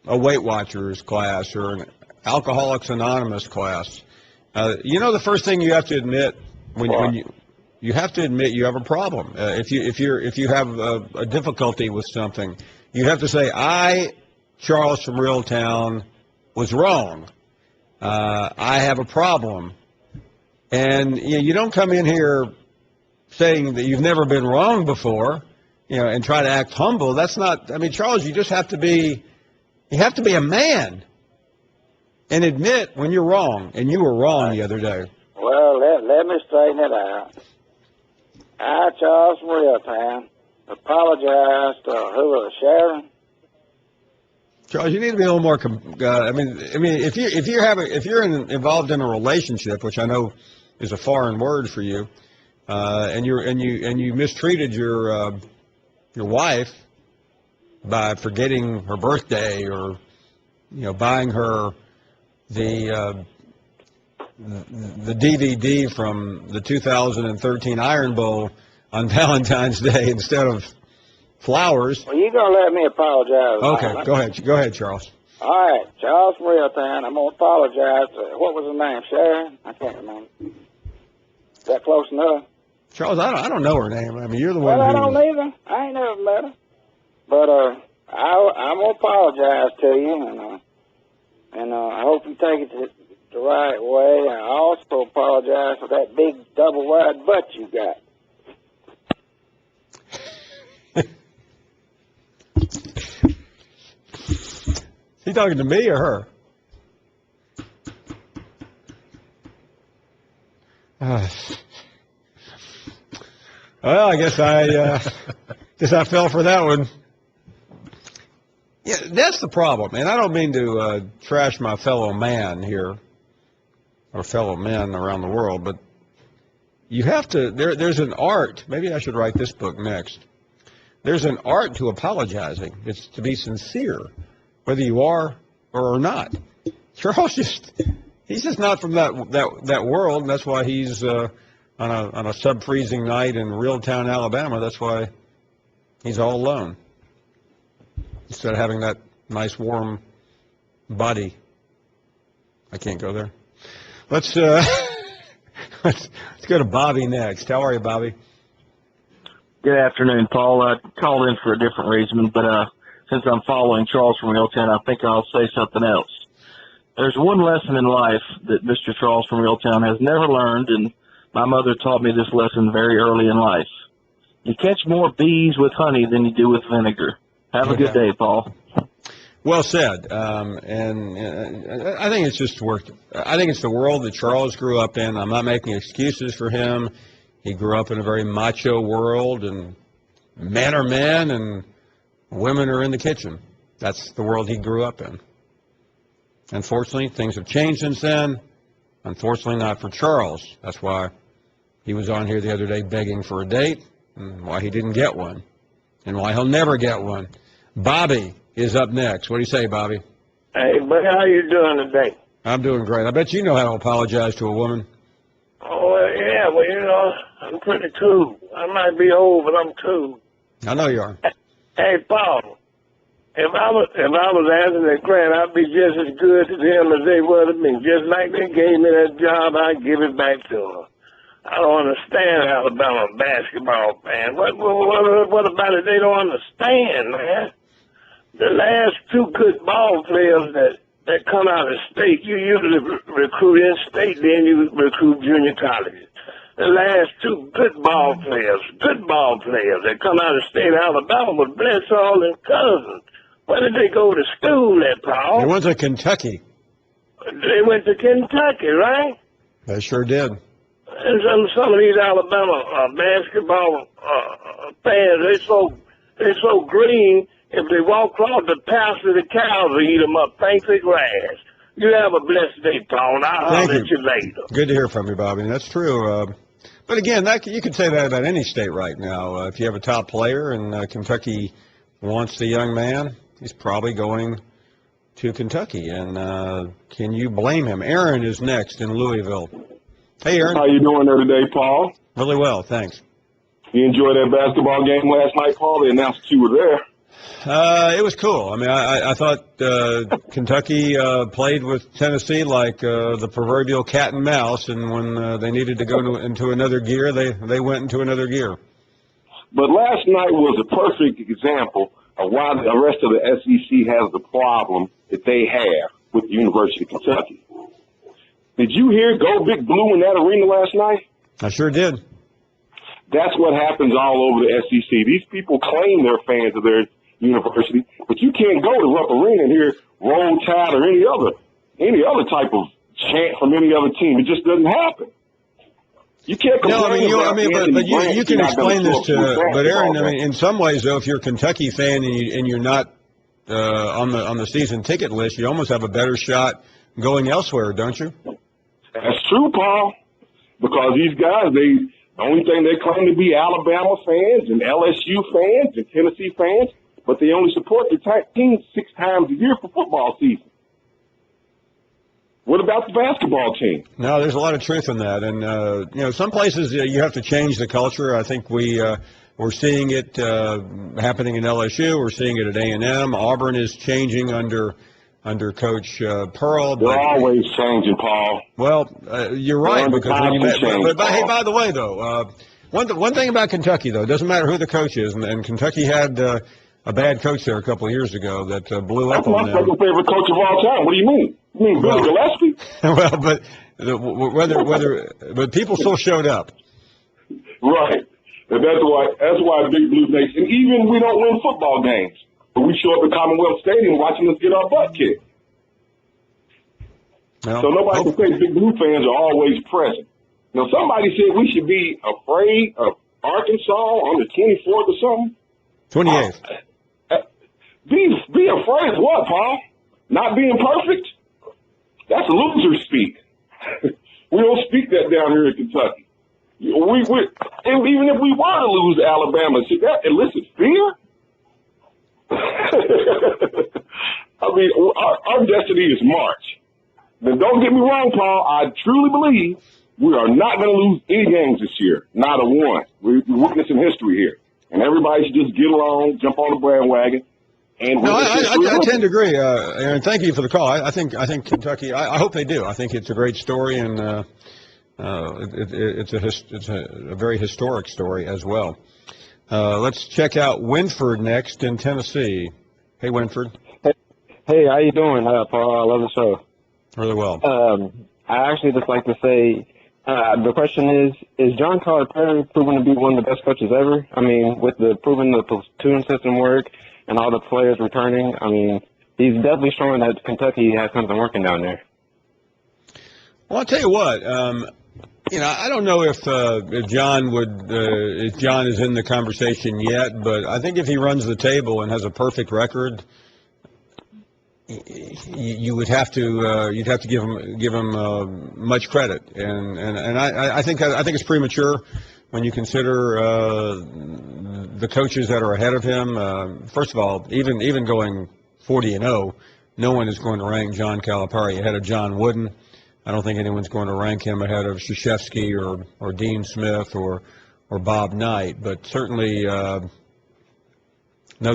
a Weight Watchers class or an Alcoholics Anonymous class, the first thing you have to admit when you have to admit you have a problem. If you have a difficulty with something, you have to say, I, Charles from Reeltown, was wrong. I have a problem. And you don't come in here saying that you've never been wrong before, and try to act humble. That's not. I mean, Charles, you just have to be. You have to be a man and admit when you're wrong. And you were wrong the other day. Well, let me straighten it out. I, Charles from Reeltown, apologize to who was Sharon. Charles, you need to be a little more. If you're involved in a relationship, which I know is a foreign word for you, and you mistreated your wife by forgetting her birthday or buying her the DVD from the 2013 Iron Bowl on Valentine's Day instead of flowers. Well, you're going to let me apologize. Okay, go ahead, Charles. All right, Charles from Reeltown. I'm going to apologize to, what was her name, Sharon? I can't remember. Is that close enough? Charles, I don't know her name. I mean, you're the one I don't either. I ain't never met her. But I'm going to apologize to you, and I hope you take it the right way. I also apologize for that big double-wide butt you got. He talking to me or her? Well, I guess I fell for that one. Yeah, that's the problem. And I don't mean to trash my fellow man here, or fellow men around the world, but you have to, there's an art. Maybe I should write this book next. There's an art to apologizing. It's to be sincere, whether you are or not. Charles he's just not from that world, and that's why he's on a sub-freezing night in Reeltown, Alabama. That's why he's all alone instead of having that nice warm body. I can't go there. Let's go to Bobby next. How are you, Bobby? Good afternoon, Paul. I called in for a different reason, but since I'm following Charles from Reeltown, I think I'll say something else. There's one lesson in life that Mr. Charles from Reeltown has never learned, and my mother taught me this lesson very early in life. You catch more bees with honey than you do with vinegar. Have a good day, Paul. Well said. And I think it's just worked. I think it's the world that Charles grew up in. I'm not making excuses for him. He grew up in a very macho world, and men are men, and women are in the kitchen. That's the world he grew up in. Unfortunately, things have changed since then. Unfortunately, not for Charles. That's why he was on here the other day begging for a date, and why he didn't get one, and why he'll never get one. Bobby is up next. What do you say, Bobby? Hey, buddy, how you doing today? I'm doing great. I bet you know how to apologize to a woman. Oh, yeah, well, I'm pretty cool. I might be old, but I'm cool. I know you are. Hey, Paul, if I was Anthony Grant, I'd be just as good to them as they were to me. Just like they gave me that job, I'd give it back to them. I don't understand Alabama basketball, man. What about it they don't understand, man? The last two good ball players that come out of state, you usually recruit in state, then you recruit junior colleges. The last two good ball players that come out of state Alabama was Bledsoe and Cousins. Where did they go to school at, Paul? They went to Kentucky. They went to Kentucky, right? They sure did. and some of these Alabama basketball fans, they're so green. If they walk across the pasture, the cows will eat them up. Thanks for grass. You have a blessed day, Paul, and I'll holler at you later. Good to hear from you, Bobby. That's true. But again, you could say that about any state right now. If you have a top player and Kentucky wants the young man, he's probably going to Kentucky. And can you blame him? Aaron is next in Louisville. Hey, Aaron. How you doing there today, Paul? Really well, thanks. You enjoyed that basketball game last night, Paul? They announced that you were there. It was cool. I mean, I thought Kentucky played with Tennessee like the proverbial cat and mouse, and when they needed to go into another gear, they went into another gear. But last night was a perfect example of why the rest of the SEC has the problem that they have with the University of Kentucky. Did you hear Go Big Blue in that arena last night? I sure did. That's what happens all over the SEC. These people claim they're fans of their university, but you can't go to Rupp Arena and hear Roll Tide or any other type of chant from any other team. It just doesn't happen. You can't complain. But you can explain this to. But Aaron, I mean, in some ways, though, if you're a Kentucky fan and you're not on the season ticket list, you almost have a better shot going elsewhere, don't you? That's true, Paul. Because these guys, the only thing they claim to be Alabama fans and LSU fans and Tennessee fans, but they only support their team 6 times a year for football season. What about the basketball team? No, there's a lot of truth in that. And, some places you have to change the culture. I think we're seeing it happening in LSU. We're seeing it at A&M. Auburn is changing under Coach Pearl. They're always changing, Paul. Well, you're right. Because when hey, by the way, though, one thing about Kentucky, though, it doesn't matter who the coach is. And Kentucky had a bad coach there a couple of years ago that blew up on them. That's my second favorite coach of all time. What do you mean? You mean Billy Gillespie? Well, but people still showed up. Right. And that's why Big Blue Nation, even we don't win football games, but we show up at Commonwealth Stadium watching us get our butt kicked. So nobody can say Big Blue fans are always present. Now, somebody said we should be afraid of Arkansas on the 24th or something. 28th. Be afraid of what, Paul? Not being perfect? That's loser speak. We don't speak that down here in Kentucky. And even if we were to lose to Alabama, should that elicit fear? I mean, our destiny is March. Now, don't get me wrong, Paul. I truly believe we are not going to lose any games this year. Not a one. We're witnessing history here. And everybody should just get along, jump on the bandwagon. I tend to agree, Aaron. Thank you for the call. I think Kentucky. I hope they do. I think it's a great story, and it's a very historic story as well. Let's check out Winford next in Tennessee. Hey, Winford. Hey, how you doing, Paul? I love the show. Really well. I actually just like to say, the question is John Calipari proven to be one of the best coaches ever? I mean, with proving the platoon system work and all the players returning, I mean, he's definitely showing that Kentucky has something working down there. Well, I'll tell you what. I don't know if John is in the conversation yet, but I think if he runs the table and has a perfect record, you would have to give him much credit, and I think it's premature when you consider the coaches that are ahead of him. First of all, even going 40-0, no one is going to rank John Calipari ahead of John Wooden. I don't think anyone's going to rank him ahead of Krzyzewski or Dean Smith or Bob Knight, but certainly another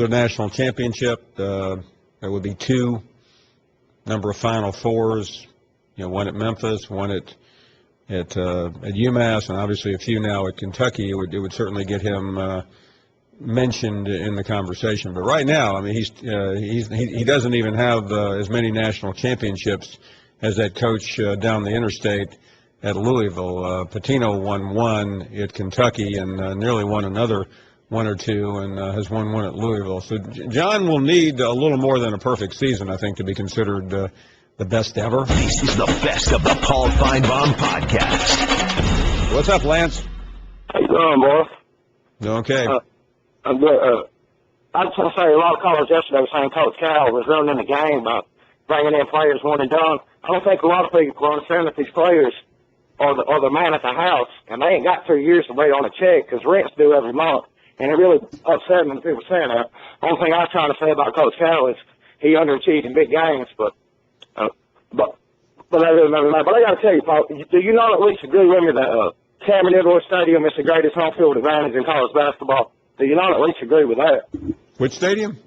national championship. There would be 2 number of Final Fours. One at Memphis, one at UMass, and obviously a few now at Kentucky. It would certainly get him mentioned in the conversation. But right now, I mean, he doesn't even have as many national championships as that coach down the interstate at Louisville. Pitino won 1 at Kentucky and nearly won another 1 or 2 and has won 1 at Louisville. So John will need a little more than a perfect season, I think, to be considered the best ever. This is the best of the Paul Finebaum podcast. What's up, Lance? How you doing, boss? Okay. I'm good. I just want to say a lot of callers yesterday were saying Coach Cal was running the game about bringing in players one and done. I don't think a lot of people understand that these players are the man at the house, and they ain't got 3 years to wait on a check because rent's due every month. And it really upset me when people saying that. The only thing I was trying to say about Coach Cal is he underachieved in big games, but I got to tell you, Paul, do you not at least agree with me that Cameron Indoor Stadium is the greatest home field advantage in college basketball? Do you not at least agree with that? Which stadium?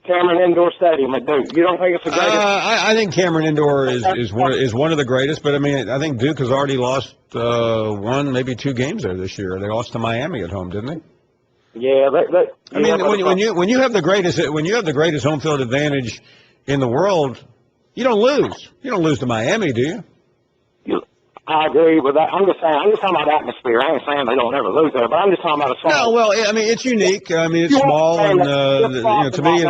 Cameron Indoor Stadium at Duke. You don't think it's the greatest? I think Cameron Indoor is one of the greatest, but I mean, I think Duke has already lost one, maybe 2 games there this year. They lost to Miami at home, didn't they? Yeah, I mean, when you have the greatest home field advantage in the world, you don't lose. You don't lose to Miami, do you? I agree with that. I'm just talking about atmosphere. I ain't saying they don't ever lose there, but I'm just talking about a song. No, well, I mean, it's unique. I mean, it's small, and to me,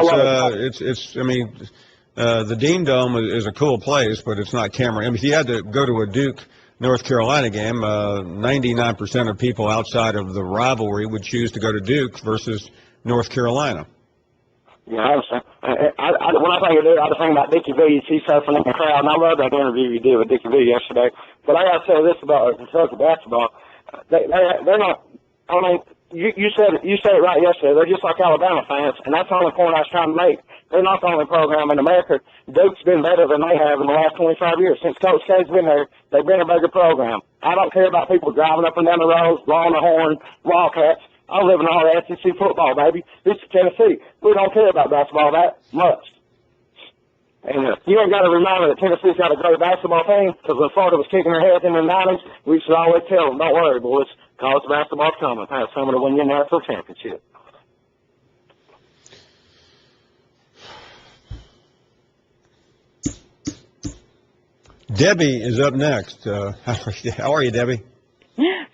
it's. I mean, the Dean Dome is a cool place, but it's not Cameron. I mean, if you had to go to a Duke, North Carolina game, 99% of people outside of the rivalry would choose to go to Duke versus North Carolina. Yeah, I understand. When I think of it, I was thinking about Dickie V. She's surfing in the crowd, and I love that interview you did with Dickie V yesterday. But I got to say this about Kentucky basketball. They're not. I mean, you said it right yesterday. They're just like Alabama fans, and that's the only point I was trying to make. They're not the only program in America. Duke's been better than they have in the last 25 years. Since Coach K's been there, they've been a bigger program. I don't care about people driving up and down the roads, blowing the horn, Wildcats. I live in all SEC football, baby. This is Tennessee. We don't care about basketball that much. And you ain't got to remind me that Tennessee's got a great basketball team, because when Florida was kicking their heads in the 90s, we should always tell them, don't worry, boys, college basketball's coming. Have someone to win your national championship. Debbie is up next. How are you, Debbie?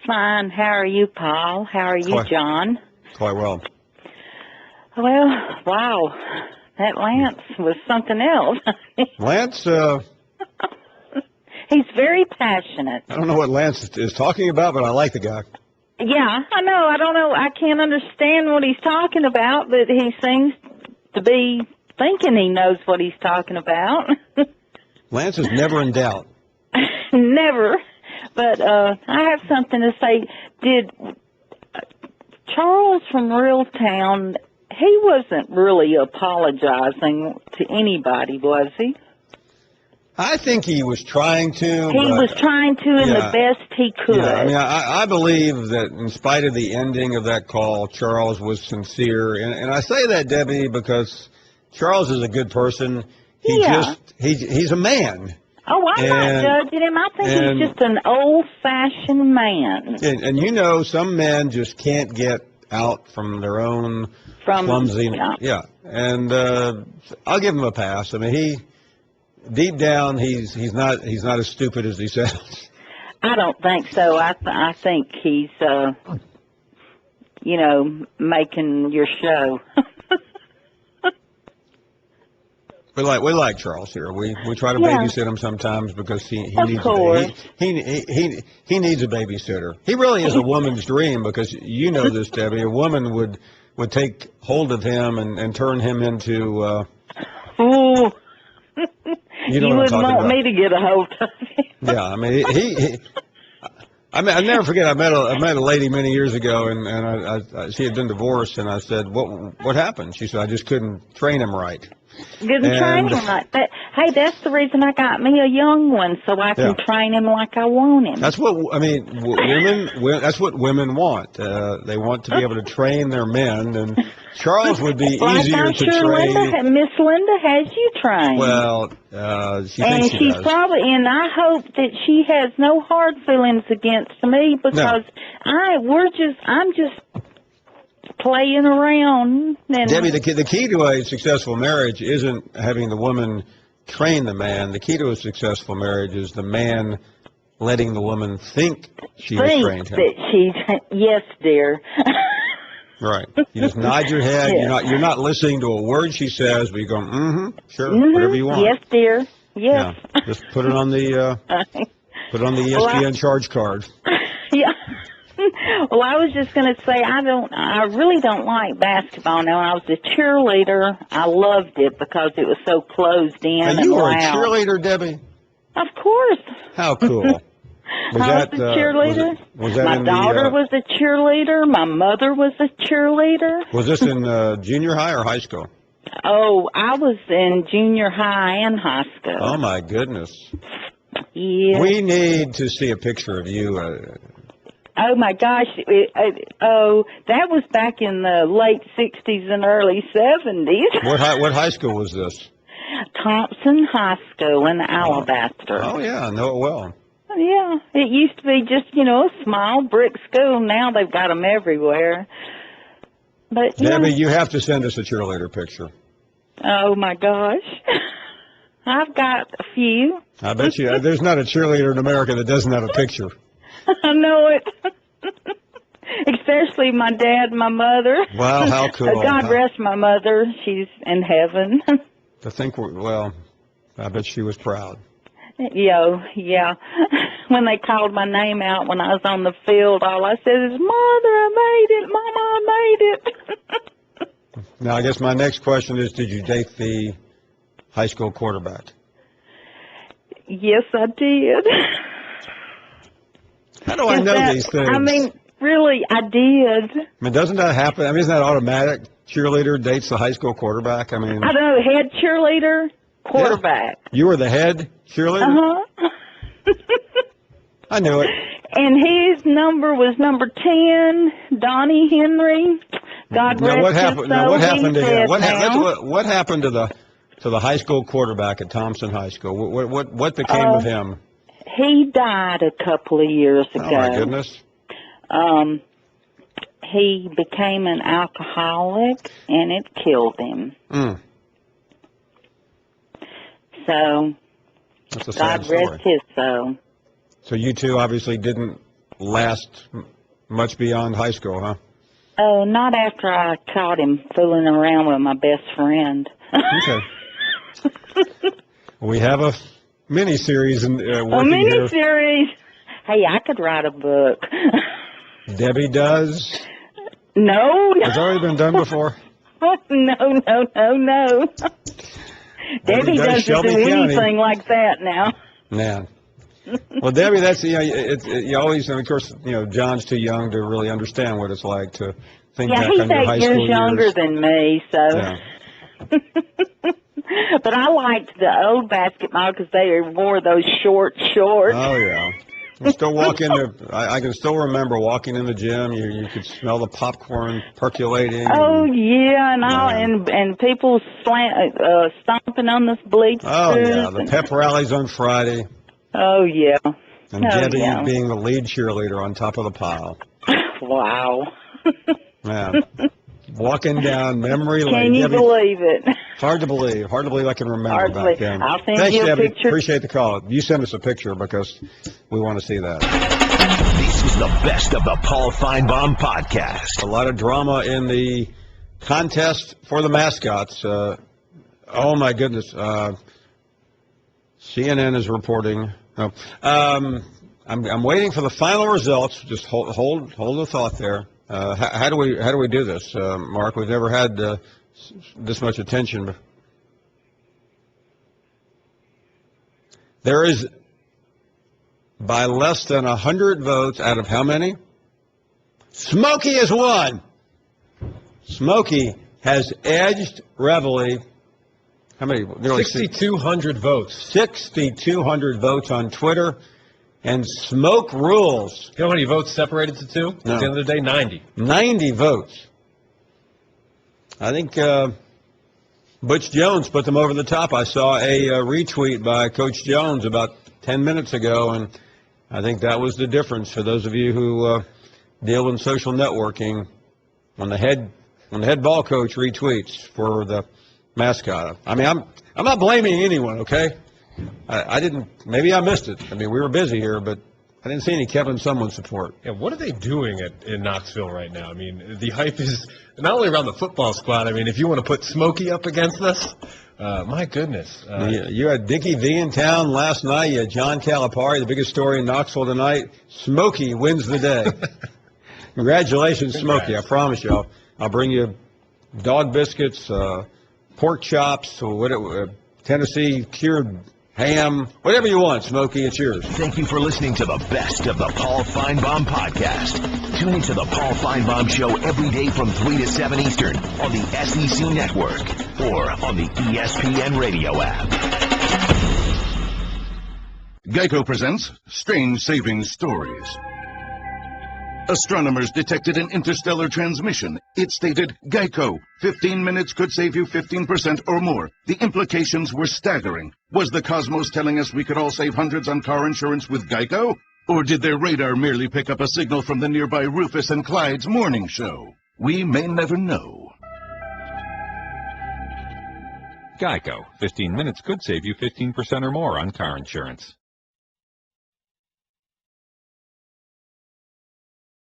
Fine. How are you, Paul? How are you, John? Quite well. Well, wow. That Lance was something else. Lance, he's very passionate. I don't know what Lance is talking about, but I like the guy. Yeah, I know. I don't know. I can't understand what he's talking about, but he seems to be thinking he knows what he's talking about. Lance is never in doubt. Never. But I have something to say. Did Charles from Reeltown, he wasn't really apologizing to anybody, was he? I think he was trying to. He was trying to in the best he could. Yeah, I mean, I believe that in spite of the ending of that call, Charles was sincere. And I say that, Debbie, because Charles is a good person. He's a man. Oh, I'm not judging him. I think he's just an old-fashioned man. And you know, some men just can't get out from their own clumsy. Yeah. And I'll give him a pass. I mean, deep down, he's not as stupid as he sounds. I don't think so. I think he's, making your show. We like Charles here. We try to babysit him sometimes because he needs he needs a babysitter. He really is a woman's dream, because you know this, Debbie. A woman would take hold of him and turn him into. Ooh. You wouldn't want me to get a hold of him. Yeah, I mean I never forget. I met a lady many years ago, and she had been divorced, and I said, "What happened?" She said, "I just couldn't train him right." Didn't train him right. But, hey, that's the reason I got me a young one, so I can train him like I want him. That's what That's what women want. They want to be able to train their men, and Charles would be easier to train. Miss Linda has you trained. Well, she thinks she she's does. and I hope that she has no hard feelings against me, because I'm just playing around. And Debbie, the key to a successful marriage isn't having the woman train the man. The key to a successful marriage is the man letting the woman think she has trained him. Yes, dear. Right. You just nod your head. Yeah. You're not listening to a word she says, but you're going, sure, whatever you want. Yes, dear. Yes. Yeah. Just put it on the ESPN charge card. Yeah. Well, I was just going to say I really don't like basketball now. When I was a cheerleader, I loved it because it was so closed in and you were a loud. cheerleader, Debbie? Of course. How cool. I was a cheerleader. My daughter was a cheerleader. My mother was a cheerleader. Was this in junior high or high school? Oh, I was in junior high and high school. Oh, my goodness. Yeah. We need to see a picture of you. Oh, my gosh. That was back in the late 60s and early 70s. What high school was this? Thompson High School in Alabaster. Oh, yeah, I know it well. Yeah, it used to be just, a small brick school. Now they've got them everywhere. But Debbie, you have to send us a cheerleader picture. Oh, my gosh. I've got a few. I bet you there's not a cheerleader in America that doesn't have a picture. I know it. Especially my dad and my mother. Wow, how cool. God rest my mother. She's in heaven. To think, I bet she was proud. Yeah. When they called my name out when I was on the field, all I said is, Mother, I made it. Mama, I made it. Now, I guess my next question is, did you date the high school quarterback? Yes, I did. How do I know these things? I mean, really, I did. I mean, doesn't that happen? I mean, isn't that automatic? Cheerleader dates the high school quarterback? I mean, I know, head cheerleader, quarterback. Yeah. You were the head cheerleader? Uh-huh. I knew it. And his number was number 10, Donnie Henry. God rest his soul. Now, what happened to him? Now. What happened to the high school quarterback at Thompson High School? What became of him? He died a couple of years ago. Oh, my goodness. He became an alcoholic, and it killed him. So, that's a sad God story. rest his soul. So you two obviously didn't last much beyond high school, huh? Oh, not after I caught him fooling around with my best friend. Okay. We have a mini-series working here. A mini-series? Hey, I could write a book. Debbie does? No. Has already been done before? No. Debbie doesn't do anything like that now. Man. Well, Debbie, that's, you always, and of course, John's too young to really understand what it's like to think back on your high school years. Yeah, he's 8 years younger than me, so. Yeah. But I liked the old basketball because they wore those short shorts. Oh, yeah. I can still remember walking in the gym. You could smell the popcorn percolating. Oh, yeah, and people stomping on the bleachers. Oh, yeah, the pep rallies on Friday. Oh, yeah. And Debbie being the lead cheerleader on top of the pile. Wow. Yeah. Walking down memory lane. Can you believe it? Hard to believe I can remember back then. I'll send Thanks, you a Debbie. picture. Appreciate the call. You send us a picture because we want to see that. This is the best of the Paul Finebaum podcast. A lot of drama in the contest for the mascots. Oh, my goodness. CNN is reporting. I'm waiting for the final results. Just hold the thought there. How do we do this, Mark? We've never had this much attention. There is, by less than 100 votes out of how many? Smokey has won. Smokey has edged Reveille. How many? 6,200 votes. 6,200 votes on Twitter. And Smoke rules. You know how many votes separated the two? No. At the end of the day, 90. 90 votes. I think Butch Jones put them over the top. I saw a retweet by Coach Jones about 10 minutes ago, and I think that was the difference for those of you who deal in social networking. When the head ball coach retweets for the mascot. I mean, I'm not blaming anyone, okay? I didn't. Maybe I missed it. I mean, we were busy here, but I didn't see any Kevin Sumlin support. Yeah, what are they doing in Knoxville right now? I mean, the hype is not only around the football squad. I mean, if you want to put Smokey up against us, my goodness. You had Dickie V in town last night. You had John Calipari, the biggest story in Knoxville tonight. Smokey wins the day. Congratulations, Smokey. I promise you, I'll bring you dog biscuits, pork chops, or Tennessee cured ham, whatever you want, Smokey, it's yours. Thank you for listening to the best of the Paul Finebaum podcast. Tune into the Paul Finebaum Show every day from 3 to 7 Eastern on the SEC Network or on the ESPN radio app. Geico presents Strange Saving Stories. Astronomers detected an interstellar transmission. It stated, Geico, 15 minutes could save you 15% or more. The implications were staggering. Was the cosmos telling us we could all save hundreds on car insurance with Geico? Or did their radar merely pick up a signal from the nearby Rufus and Clyde's morning show? We may never know. Geico, 15 minutes could save you 15% or more on car insurance.